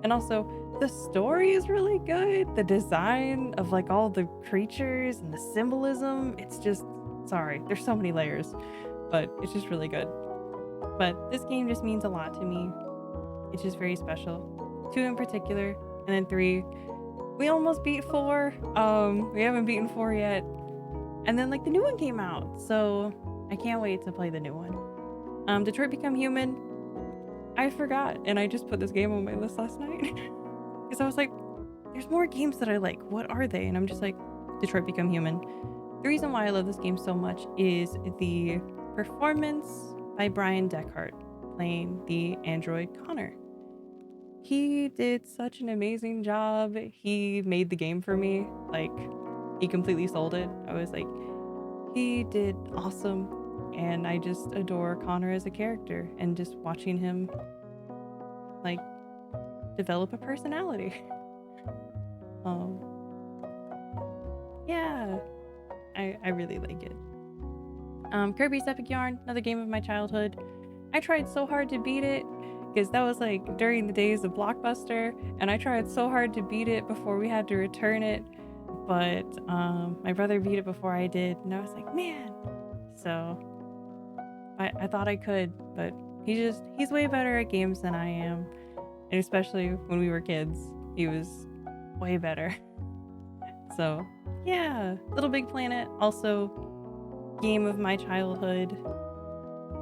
And also the story is really good. The design of like all the creatures and the symbolism, it's just, sorry, there's so many layers, but it's just really good. But this game just means a lot to me. It's just very special. 2 in particular, and then 3. We almost beat 4. We haven't beaten 4 yet. And then like the new one came out, so I can't wait to play the new one. Detroit Become Human. I forgot, and I just put this game on my list last night because I was like, there's more games that I like. What are they? And I'm just like, Detroit Become Human. The reason why I love this game so much is the performance by Brian Deckhart playing the android Connor. He did such an amazing job. He made the game for me. Like, he completely sold it. I was like, he did awesome. And I just adore Connor as a character and just watching him like develop a personality. Yeah, I really like it. Kirby's Epic Yarn, another game of my childhood. I tried so hard to beat it because that was like during the days of Blockbuster, and I tried so hard to beat it before we had to return it, but my brother beat it before I did, and I was like, man. So I thought I could, but He's way better at games than I am. And especially when we were kids, he was way better. So, yeah, Little Big Planet, also game of my childhood.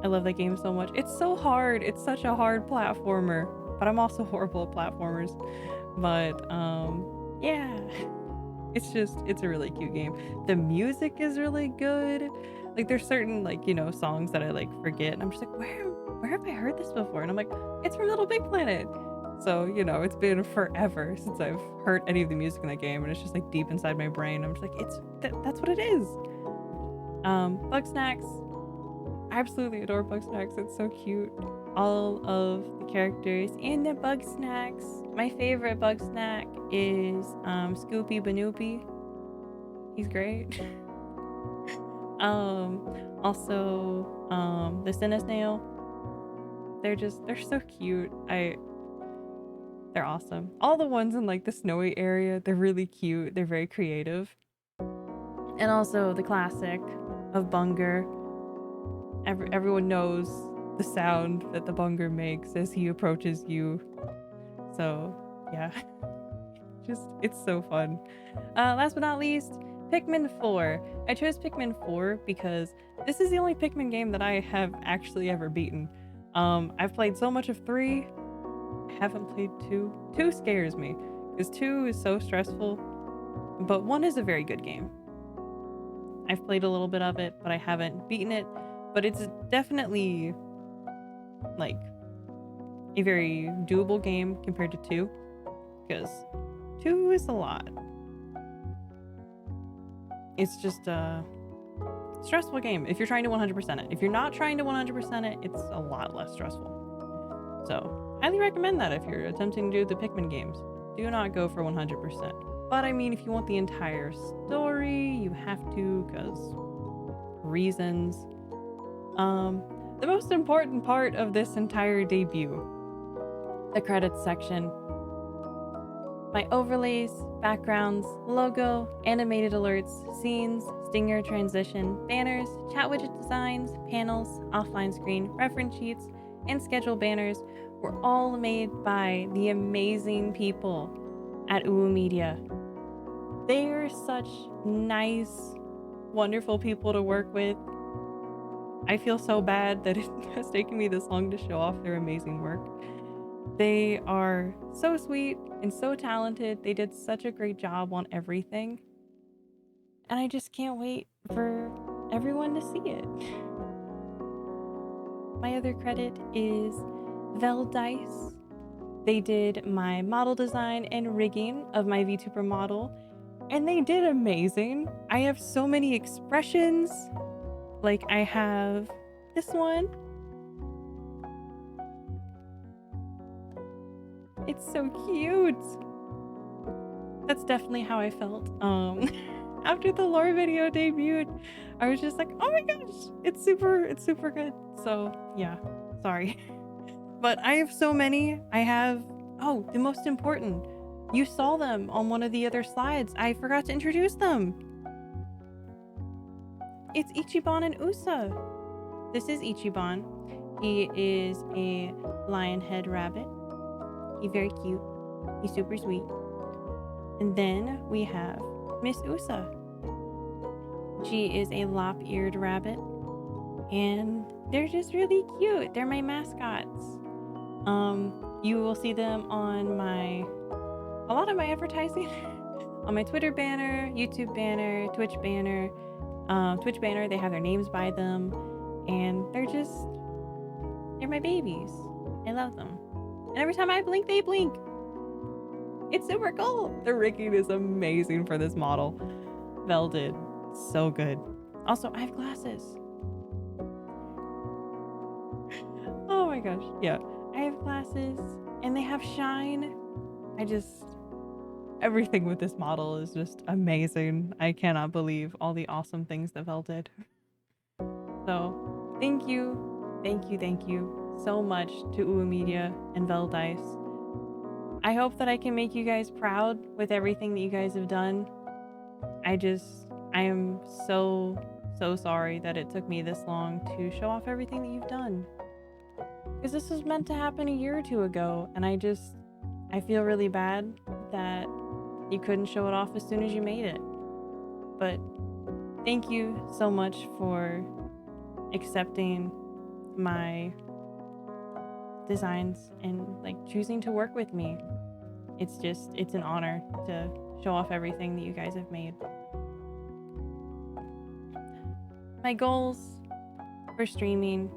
I love that game so much. It's so hard. It's such a hard platformer, but I'm also horrible at platformers. But yeah, it's a really cute game. The music is really good. Like there's certain like, you know, songs that I like forget and I'm just like, where have I heard this before? And I'm like, it's from Little Big Planet. So, you know, it's been forever since I've heard any of the music in that game and it's just like deep inside my brain. I'm just like, that's what it is. Bug Snacks. I absolutely adore Bug Snacks. It's so cute. All of the characters in the Bug Snacks. My favorite Bug Snack is Scoopy Banoopy. He's great. Also the Cinesnail. They're so cute. They're awesome. All the ones in like the snowy area, they're really cute. They're very creative. And also the classic of Bunger. Everyone knows the sound that the Bunger makes as he approaches you. So yeah, it's so fun. Last but not least, Pikmin 4. I chose Pikmin 4 because this is the only Pikmin game that I have actually ever beaten. I've played so much of 3. I haven't played 2. 2 scares me because 2 is so stressful, but 1 is a very good game. I've played a little bit of it, but I haven't beaten it. But it's definitely like a very doable game compared to 2, because 2 is a lot. It's just a stressful game if you're trying to 100% it. If you're not trying to 100% it, it's a lot less stressful. So, highly recommend that if you're attempting to do the Pikmin games. Do not go for 100%. But I mean, if you want the entire story, you have to, because reasons. The most important part of this entire debut, the credits section. My overlays, backgrounds, logo, animated alerts, scenes, stinger transition, banners, chat widget designs, panels, offline screen, reference sheets, and schedule banners were all made by the amazing people at UU Media. They are such nice, wonderful people to work with. I feel so bad that it has taken me this long to show off their amazing work. They are so sweet and so talented. They did such a great job on everything. And I just can't wait for everyone to see it. My other credit is Vel Dice. They did my model design and rigging of my VTuber model, and they did amazing. I have so many expressions. Like I have this one. It's so cute. That's definitely how I felt. After the lore video debuted, I was just like, oh my gosh, it's super good. So yeah, sorry. But I have so many. I have, oh, the most important. You saw them on one of the other slides. I forgot to introduce them. It's Ichiban and Usa. This is Ichiban. He is a lion head rabbit. He's very cute. He's super sweet. And then we have Miss Usa. She is a lop-eared rabbit. And they're just really cute. They're my mascots. You will see them on a lot of my advertising. On my Twitter banner, YouTube banner, Twitch banner. Twitch banner, they have their names by them, and they're my babies. I love them. And every time I blink, they blink. It's super cool. The rigging is amazing for this model. Vel did so good. Also, I have glasses. Oh my gosh. Yeah, I have glasses and they have shine. Everything with this model is just amazing. I cannot believe all the awesome things that Vel did. So thank you so much to UU Media and Vel Dice. I hope that I can make you guys proud with everything that you guys have done. I am so sorry that it took me this long to show off everything that you've done. because this was meant to happen a year or two ago, and I feel really bad that you couldn't show it off as soon as you made it. But thank you so much for accepting my designs and like choosing to work with me. It's an honor to show off everything that you guys have made. My goals for streaming,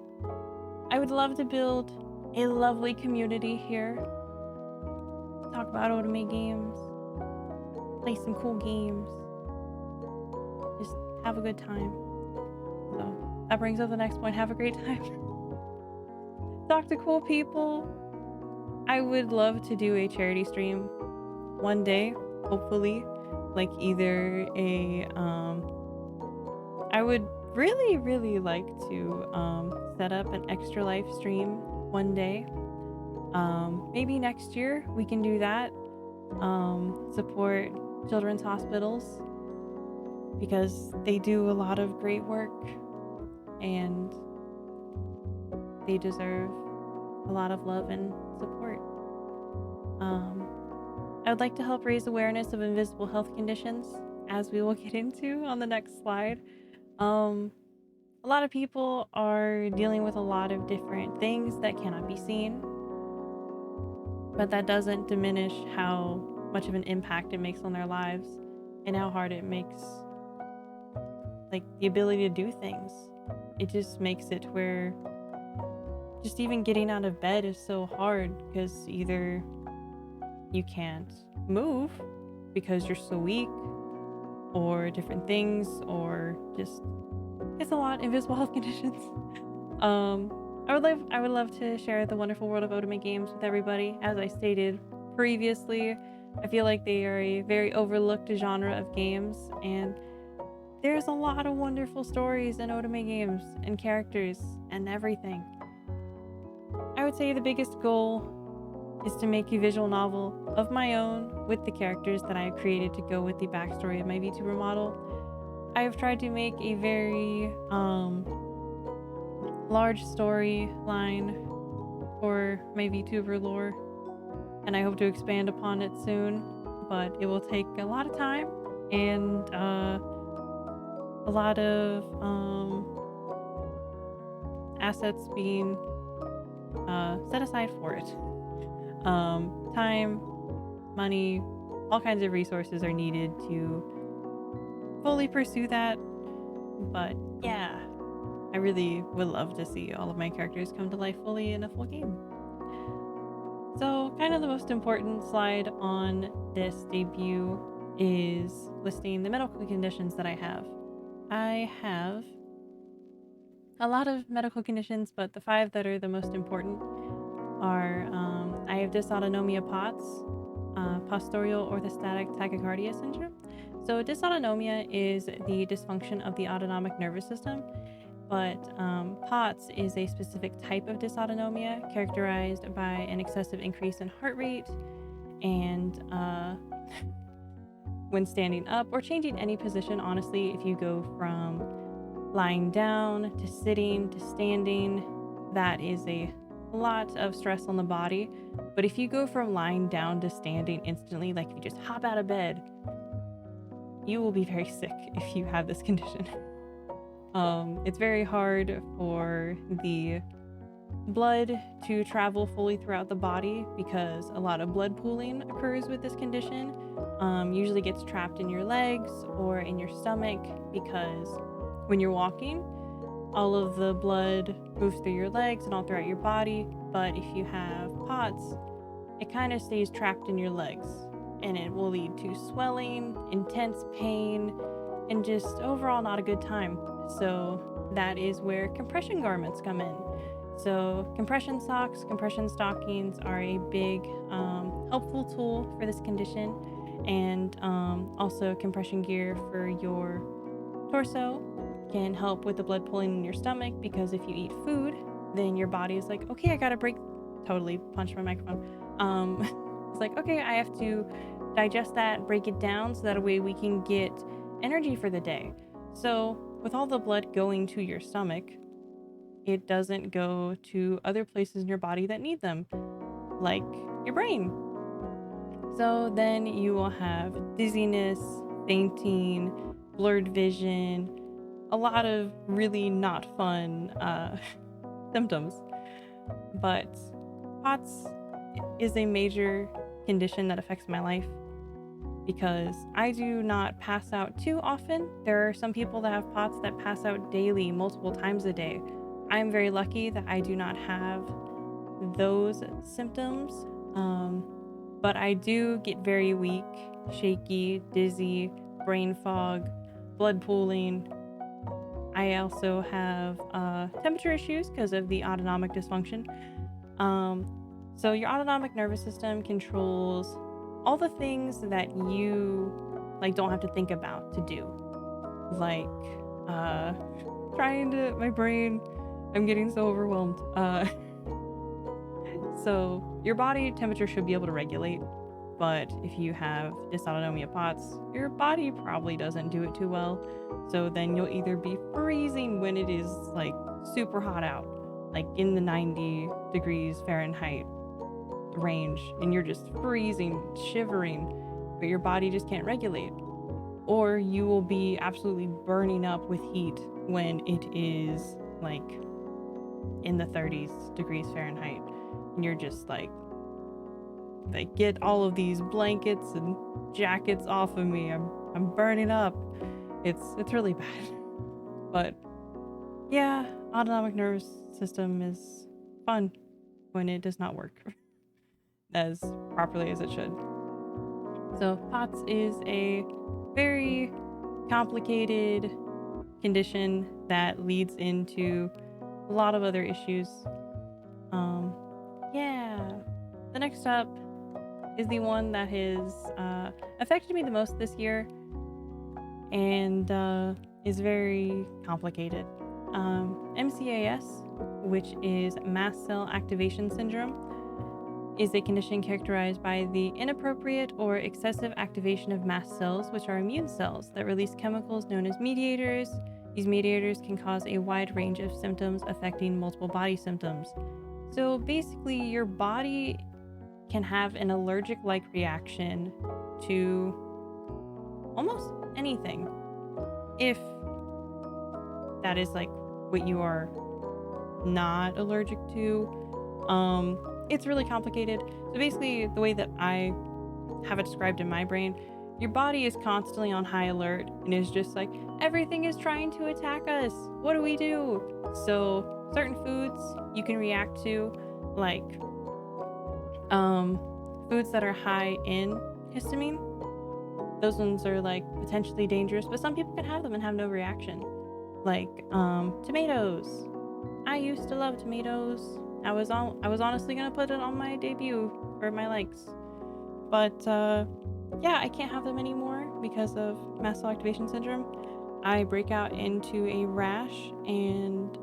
I would love to build a lovely community here. Talk about anime games, play some cool games, just have a good time. So that brings up the next point, have a great time. Talk to cool people. I would love to do a charity stream one day, hopefully. Like either I would really like to set up an Extra Life stream one day. Maybe next year we can do that. Support children's hospitals because they do a lot of great work and they deserve a lot of love and support. I would like to help raise awareness of invisible health conditions, as we will get into on the next slide. A lot of people are dealing with a lot of different things that cannot be seen, but that doesn't diminish how much of an impact it makes on their lives and how hard it makes, like, the ability to do things. It just makes it where just even getting out of bed is so hard because either you can't move because you're so weak or different things, or just it's a lot invisible health conditions. I would love to share the wonderful world of anime games with everybody. As I stated previously, I feel like they are a very overlooked genre of games, and there's a lot of wonderful stories in anime games and characters and everything. I would say the biggest goal is to make a visual novel of my own with the characters that I have created to go with the backstory of my VTuber model. I have tried to make a very large storyline for my VTuber lore, and I hope to expand upon it soon, but it will take a lot of time and a lot of assets being set aside for it. Time, money, all kinds of resources are needed to fully pursue that. But yeah, I really would love to see all of my characters come to life fully in a full game. So kind of the most important slide on this debut is listing the medical conditions that I have. I have a lot of medical conditions, but the 5 that are the most important are I have dysautonomia POTS, postural orthostatic tachycardia syndrome. So dysautonomia is the dysfunction of the autonomic nervous system, but POTS is a specific type of dysautonomia characterized by an excessive increase in heart rate and when standing up or changing any position. Honestly, if you go from lying down to sitting to standing, that is a lot of stress on the body. But if you go from lying down to standing instantly, like if you just hop out of bed, you will be very sick if you have this condition. It's very hard for the blood to travel fully throughout the body because a lot of blood pooling occurs with this condition. Usually gets trapped in your legs or in your stomach because when you're walking, all of the blood moves through your legs and all throughout your body. But if you have POTS, it kind of stays trapped in your legs, and it will lead to swelling, intense pain, and just overall not a good time. So that is where compression garments come in. So compression socks, compression stockings are a big helpful tool for this condition, and also compression gear for your torso can help with the blood pooling in your stomach, because if you eat food, then your body is like, okay, I gotta break, totally punched my microphone. It's like, okay, I have to digest that, break it down so that way we can get energy for the day. So with all the blood going to your stomach it doesn't go to other places in your body that need them, like your brain. So then you will have dizziness, fainting, blurred vision, a lot of really not fun symptoms. But POTS is a major condition that affects my life because I do not pass out too often. There are some people that have POTS that pass out daily, multiple times a day. I am very lucky that I do not have those symptoms. But I do get very weak, shaky, dizzy, brain fog, blood pooling. I also have temperature issues because of the autonomic dysfunction. So your autonomic nervous system controls all the things that you like don't have to think about to do, like my brain. I'm getting so overwhelmed. So your body temperature should be able to regulate, but if you have dysautonomia POTS, your body probably doesn't do it too well. So then you'll either be freezing when it is like super hot out, like in the 90 degrees Fahrenheit range, and you're just freezing, shivering, but your body just can't regulate. Or you will be absolutely burning up with heat when it is like in the 30s degrees Fahrenheit. And you're just like get all of these blankets and jackets off of me. I'm burning up. It's really bad. But yeah, autonomic nervous system is fun when it does not work as properly as it should. So POTS is a very complicated condition that leads into a lot of other issues. The next up is the one that has affected me the most this year and is very complicated. MCAS, which is mast cell activation syndrome, is a condition characterized by the inappropriate or excessive activation of mast cells, which are immune cells that release chemicals known as mediators. These mediators can cause a wide range of symptoms affecting multiple body symptoms. So basically, your body can have an allergic-like reaction to almost anything, if that is like what you are not allergic to. It's really complicated. So basically, the way that I have it described in my brain, your body is constantly on high alert and is just like, everything is trying to attack us. What do we do? So certain foods you can react to, like foods that are high in histamine. Those ones are like potentially dangerous, but some people can have them and have no reaction. Like tomatoes. I used to love tomatoes. I was honestly gonna put it on my debut for my likes, but yeah, I can't have them anymore because of mast cell activation syndrome. I break out into a rash and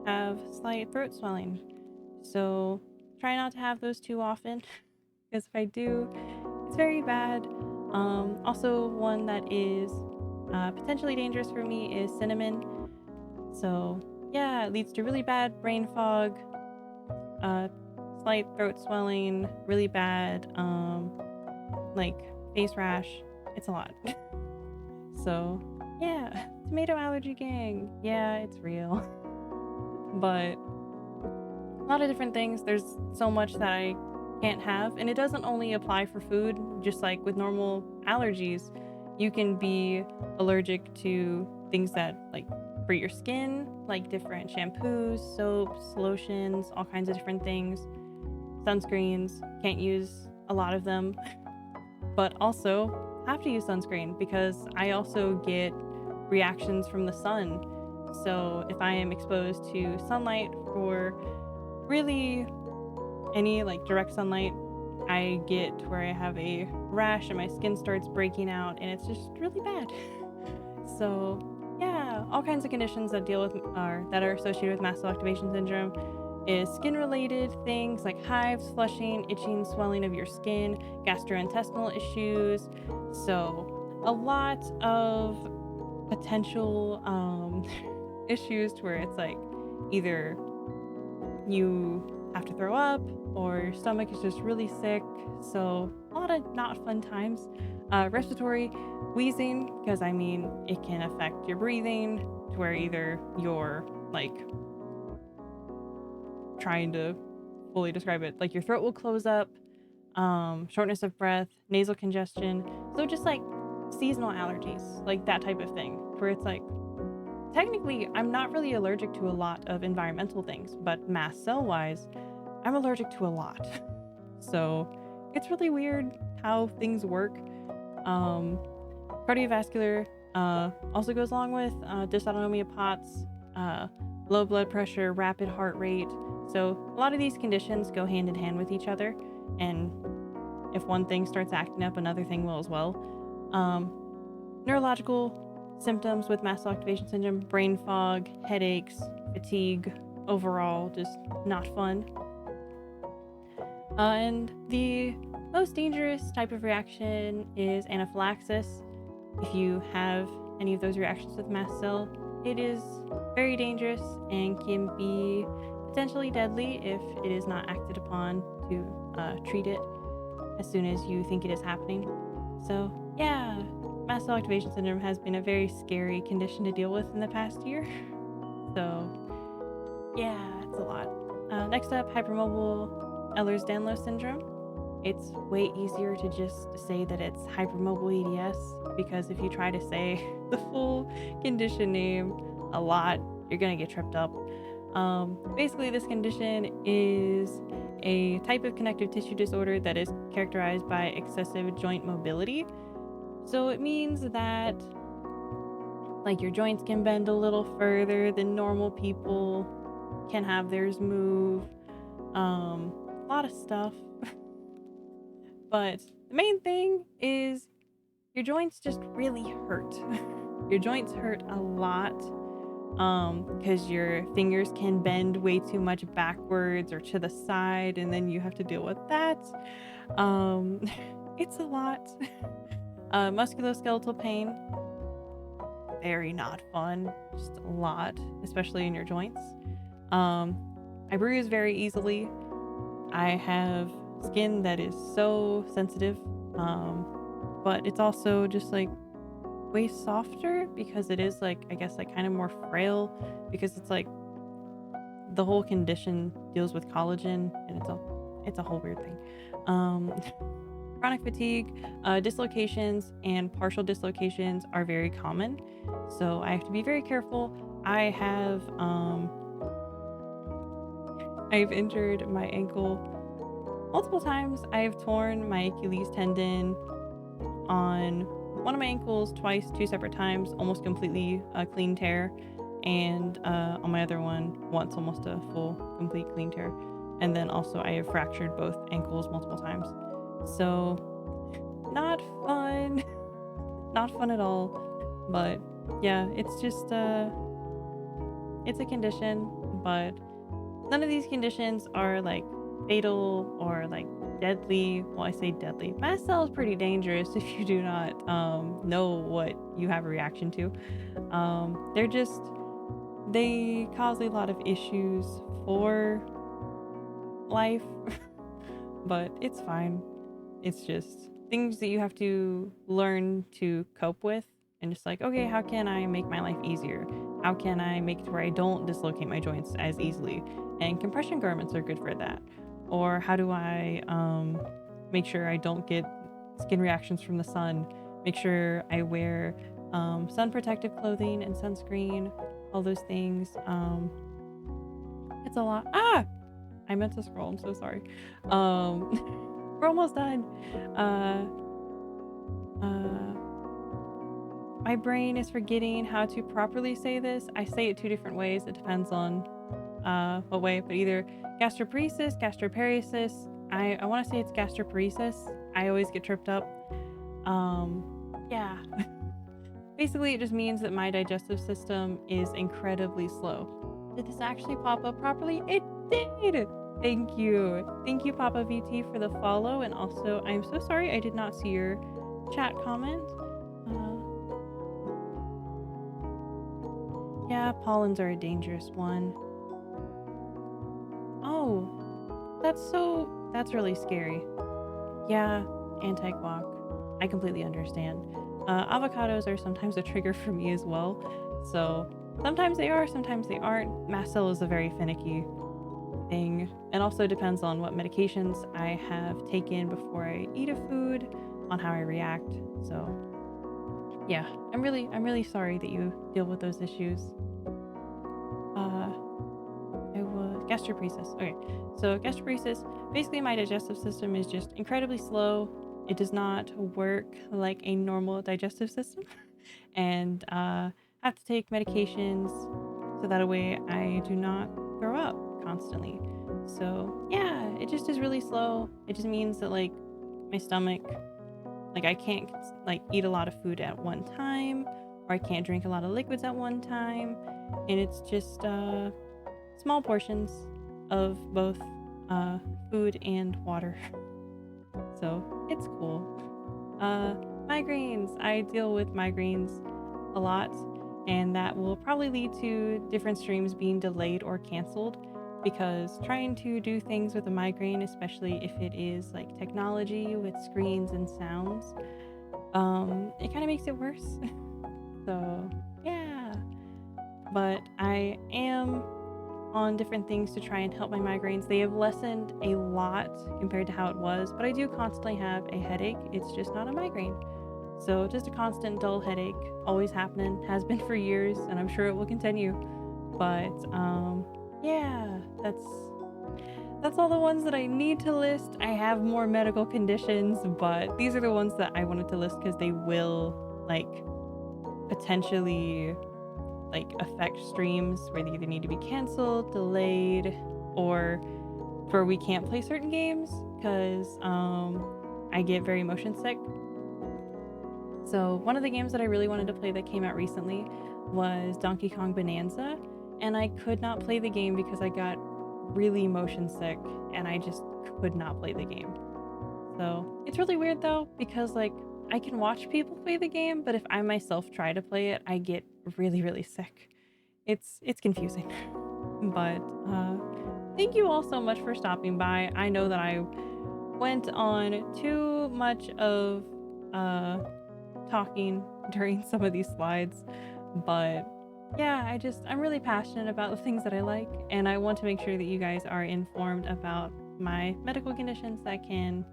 have slight throat swelling. So try not to have those too often, because if I do, it's very bad. Also, one that is potentially dangerous for me is cinnamon. So yeah, it leads to really bad brain fog, slight throat swelling, really bad like face rash. It's a lot. So yeah, tomato allergy gang. Yeah, it's real. But a lot of different things. There's so much that I can't have, and it doesn't only apply for food. Just like with normal allergies, you can be allergic to things that like for your skin, like different shampoos, soaps, lotions, all kinds of different things. Sunscreens, can't use a lot of them, but also have to use sunscreen because I also get reactions from the sun. So if I am exposed to sunlight for really any like direct sunlight, I get where I have a rash and my skin starts breaking out, and it's just really bad. So yeah, all kinds of conditions that that are associated with mast cell activation syndrome is skin-related things like hives, flushing, itching, swelling of your skin, gastrointestinal issues. So a lot of potential issues to where it's like either you have to throw up or your stomach is just really sick. So a lot of not fun times. Respiratory wheezing, because I mean, it can affect your breathing to where either you're like trying to fully describe it, like your throat will close up, shortness of breath, nasal congestion. So just like seasonal allergies, like that type of thing, where it's like, technically, I'm not really allergic to a lot of environmental things, but mast cell wise, I'm allergic to a lot. So it's really weird how things work. Cardiovascular also goes along with dysautonomia POTS, low blood pressure, rapid heart rate. So a lot of these conditions go hand in hand with each other. And if one thing starts acting up, another thing will as well. Neurological symptoms with mast cell activation syndrome, brain fog, headaches, fatigue, overall just not fun. And the most dangerous type of reaction is anaphylaxis. If you have any of those reactions with mast cell, it is very dangerous and can be potentially deadly if it is not acted upon to treat it as soon as you think it is happening. So yeah, mast cell activation syndrome has been a very scary condition to deal with in the past year. So yeah, it's a lot. Next up, hypermobile Ehlers-Danlos syndrome. It's way easier to just say that it's hypermobile EDS, because if you try to say the full condition name a lot, you're gonna get tripped up. Basically, this condition is a type of connective tissue disorder that is characterized by excessive joint mobility. So it means that like your joints can bend a little further than normal people can have theirs move. A lot of stuff. But the main thing is your joints just really hurt. Your joints hurt a lot because your fingers can bend way too much backwards or to the side, and then you have to deal with that. It's a lot. Musculoskeletal pain, very not fun, just a lot, especially in your joints. I bruise very easily. I have skin that is so sensitive, but it's also just like way softer because it is like, I guess, like kind of more frail, because it's like the whole condition deals with collagen, and it's a whole weird thing. Chronic fatigue, dislocations and partial dislocations are very common, so I have to be very careful. I've injured my ankle multiple times. I've torn my Achilles tendon on one of my ankles twice, 2 separate times, almost completely a clean tear, and on my other one once, almost a full complete clean tear. And then also I have fractured both ankles multiple times. So not fun. Not fun at all. But yeah, it's just it's a condition, but none of these conditions are like fatal or like deadly. Well, I say deadly. Mast cell is pretty dangerous if you do not know what you have a reaction to. They cause a lot of issues for life, but it's fine. It's just things that you have to learn to cope with, and just like, okay, how can I make my life easier? How can I make it to where I don't dislocate my joints as easily? And compression garments are good for that. Or how do I make sure I don't get skin reactions from the sun? Make sure I wear sun protective clothing and sunscreen, all those things. It's a lot. I meant to scroll, I'm so sorry. We're almost done. My brain is forgetting how to properly say this. I say it 2 different ways. It depends on what way, but either gastroparesis, gastroparesis. I want to say it's gastroparesis. I always get tripped up. Yeah. Basically, it just means that my digestive system is incredibly slow. Did this actually pop up properly? It did! Thank you. Thank you, Papa VT, for the follow. And also, I'm so sorry I did not see your chat comment. Yeah, pollens are a dangerous one. Oh, that's really scary. Yeah, anti-guac. I completely understand. Avocados are sometimes a trigger for me as well. So sometimes they are, sometimes they aren't. Mast cell is a very finicky thing. It also depends on what medications I have taken before I eat a food, on how I react. So yeah, I'm really sorry that you deal with those issues. Uh, I was gastroparesis. Okay, so gastroparesis, basically my digestive system is just incredibly slow. It does not work like a normal digestive system, and I have to take medications so that way I do not throw up constantly. So yeah, it just is really slow. It just means that like my stomach, like I can't like eat a lot of food at one time, or I can't drink a lot of liquids at one time, and it's just small portions of both uh, food and water. So it's cool. Migraines. I deal with migraines a lot, and that will probably lead to different streams being delayed or canceled because trying to do things with a migraine, especially if it is like technology with screens and sounds, it kind of makes it worse. So, yeah. But I am on different things to try and help my migraines. They have lessened a lot compared to how it was, but I do constantly have a headache. It's just not a migraine. So just a constant dull headache, always happening, has been for years, and I'm sure it will continue. But yeah, that's all the ones that I need to list. I have more medical conditions, but these are the ones that I wanted to list because they will like potentially like affect streams where they either need to be canceled, delayed, or for we can't play certain games because I get very motion sick. So one of the games that I really wanted to play that came out recently was Donkey Kong Bonanza, and I could not play the game because I got really motion sick and I just could not play the game. So it's really weird though, because like I can watch people play the game, but if I myself try to play it, I get really sick. It's confusing. But thank you all so much for stopping by. I know that I went on too much of talking during some of these slides, but yeah, I'm really passionate about the things that I like, and I want to make sure that you guys are informed about my medical conditions that can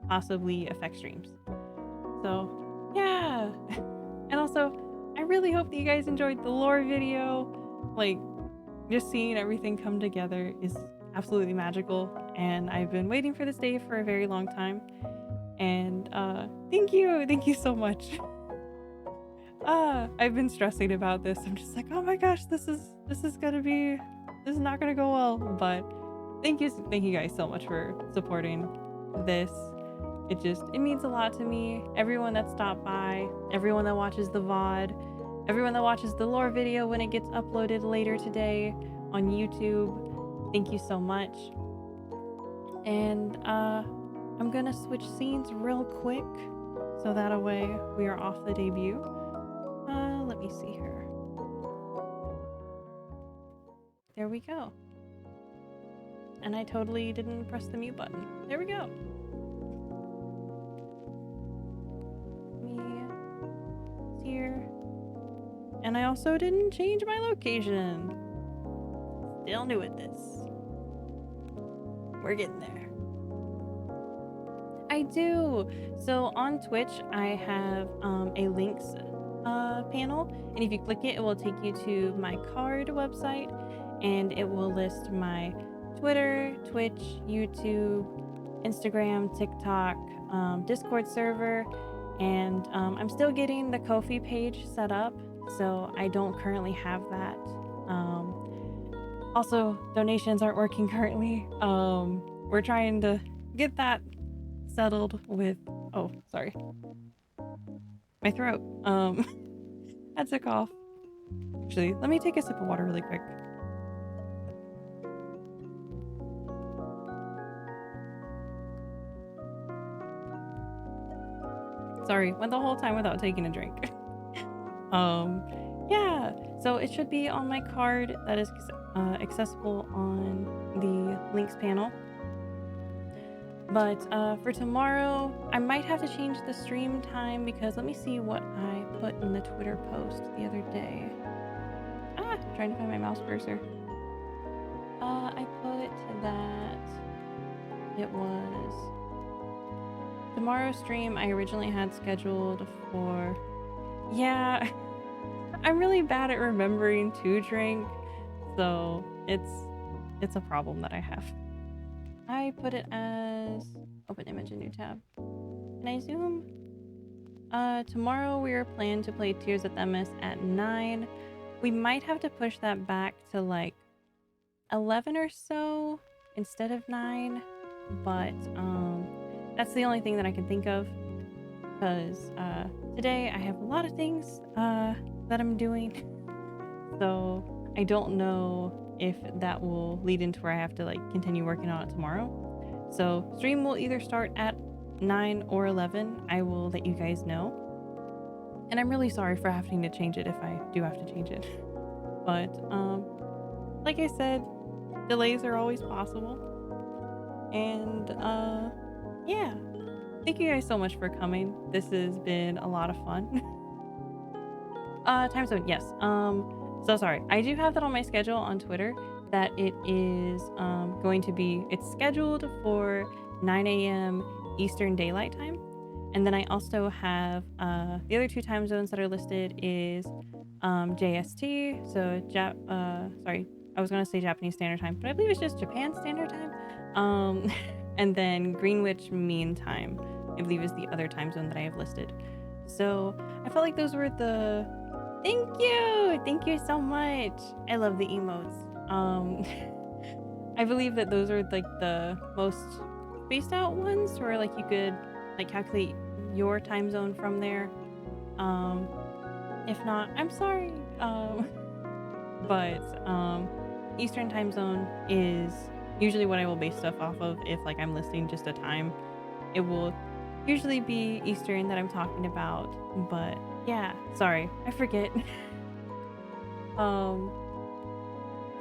possibly affect streams. So yeah. And also, I really hope that you guys enjoyed the lore video. Like, just seeing everything come together is absolutely magical, and I've been waiting for this day for a very long time. And thank you so much. I've been stressing about this. I'm just like, oh my gosh, this is not gonna go well. But thank you guys so much for supporting this. It means a lot to me. Everyone that stopped by, everyone that watches the VOD, everyone that watches the lore video when it gets uploaded later today on YouTube. Thank you so much. And I'm gonna switch scenes real quick so that way we are off the debut. Let me see here. There we go. And I totally didn't press the mute button. There we go. Me here. And I also didn't change my location. Still new at this. We're getting there. I do. So on Twitch, I have a links panel, and if you click it, it will take you to my card website, and it will list my Twitter, Twitch, YouTube, Instagram, TikTok, Discord server, and I'm still getting the Ko-fi page set up, so I don't currently have that. Also, donations aren't working currently. We're trying to get that settled with, oh, sorry, my throat. That took off. Actually, let me take a sip of water really quick. Sorry, went the whole time without taking a drink. Yeah, so it should be on my card. That is accessible on the links panel. But for tomorrow, I might have to change the stream time because let me see what I put in the Twitter post the other day. Trying to find my mouse cursor. I put that it was tomorrow's stream I originally had scheduled for... Yeah, I'm really bad at remembering to drink, so it's a problem that I have. I put it as open image, a new tab. Can I zoom? Tomorrow we are planned to play Tears at Themis at 9. We might have to push that back to like 11 or so instead of 9, but that's the only thing that I can think of because today I have a lot of things that I'm doing, so I don't know if that will lead into where I have to like continue working on it tomorrow. So stream will either start at 9 or 11. I will let you guys know, and I'm really sorry for having to change it if I do have to change it. But like I said, delays are always possible, and yeah, thank you guys so much for coming. This has been a lot of fun. Time zone, yes. So sorry, I do have that on my schedule on Twitter that it is going to be, it's scheduled for 9 a.m. Eastern Daylight Time. And then I also have the other two time zones that are listed is JST, so sorry, I was gonna say Japanese Standard Time, but I believe it's just Japan Standard Time. And then Greenwich Mean Time, I believe is the other time zone that I have listed. So I felt like those were the... Thank you so much. I love the emotes. I believe that those are like the most spaced out ones where like you could like calculate your time zone from there. If not, I'm sorry. But Eastern time zone is usually what I will base stuff off of. If like I'm listing just a time, it will usually be Eastern that I'm talking about. But yeah, sorry, I forget.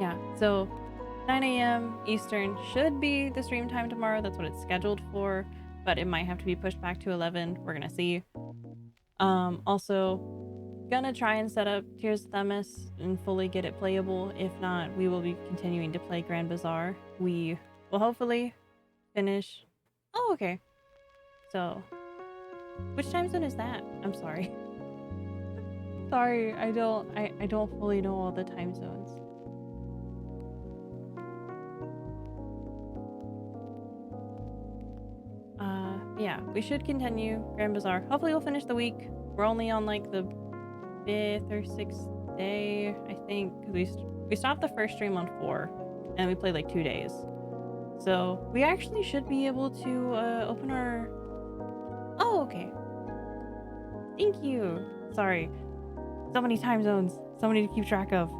Yeah, so 9 a.m. Eastern should be the stream time tomorrow. That's what it's scheduled for, but it might have to be pushed back to 11. We're gonna see. Also gonna try and set up Tears of Themis and fully get it playable. If not, we will be continuing to play Grand Bazaar. We will hopefully finish... Oh, okay. So, which time zone is that? I'm sorry. Sorry, I don't fully know all the time zones. Yeah, we should continue Grand Bazaar. Hopefully we'll finish the week. We're only on like the 5th or 6th day, I think. We stopped the first stream on 4, and we played like 2 days. So we actually should be able to open our... Oh, okay. Thank you. Sorry. So many time zones. So many to keep track of.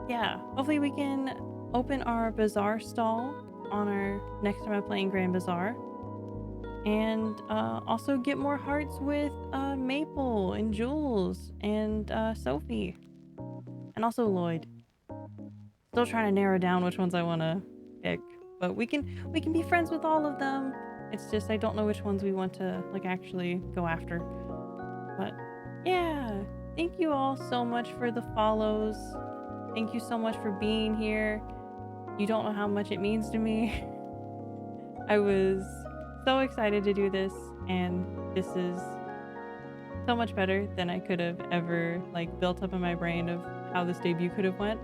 Yeah. Hopefully we can open our Bazaar stall on our next time I'm playing Grand Bazaar. And also get more hearts with Maple and Jules and Sophie. And also Lloyd. Still trying to narrow down which ones I want to pick. But we can be friends with all of them. It's just I don't know which ones we want to like actually go after. But yeah, thank you all so much for the follows. Thank you so much for being here. You don't know how much it means to me. I was so excited to do this, and this is so much better than I could have ever like built up in my brain of how this debut could have went,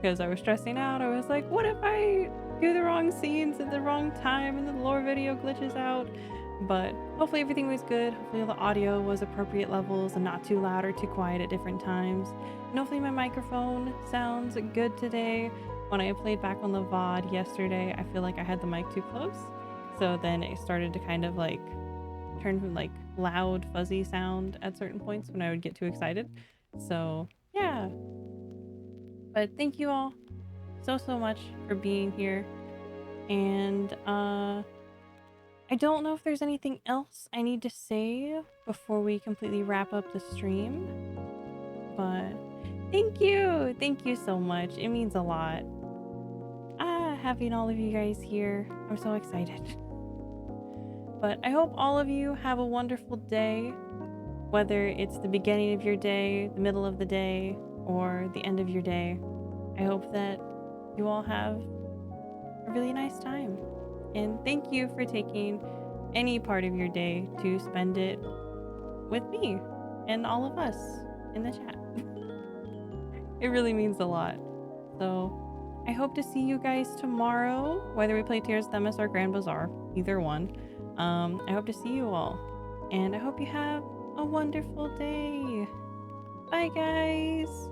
because I was stressing out. I was like, what if I do the wrong scenes at the wrong time and the lore video glitches out? But hopefully everything was good. Hopefully the audio was appropriate levels and not too loud or too quiet at different times. And hopefully my microphone sounds good today. When I played back on the VOD yesterday, I feel like I had the mic too close. So then it started to kind of like turn from like loud, fuzzy sound at certain points when I would get too excited. So yeah. But thank you all so much for being here. And I don't know if there's anything else I need to say before we completely wrap up the stream. But Thank you. Thank you so much. It means a lot. Having all of you guys here. I'm so excited. But I hope all of you have a wonderful day, whether it's the beginning of your day, the middle of the day, or the end of your day. I hope that you all have a really nice time. And thank you for taking any part of your day to spend it with me and all of us in the chat. It really means a lot. So I hope to see you guys tomorrow, whether we play Tears Themis or Grand Bazaar, either one. I hope to see you all. And I hope you have a wonderful day. Bye, guys.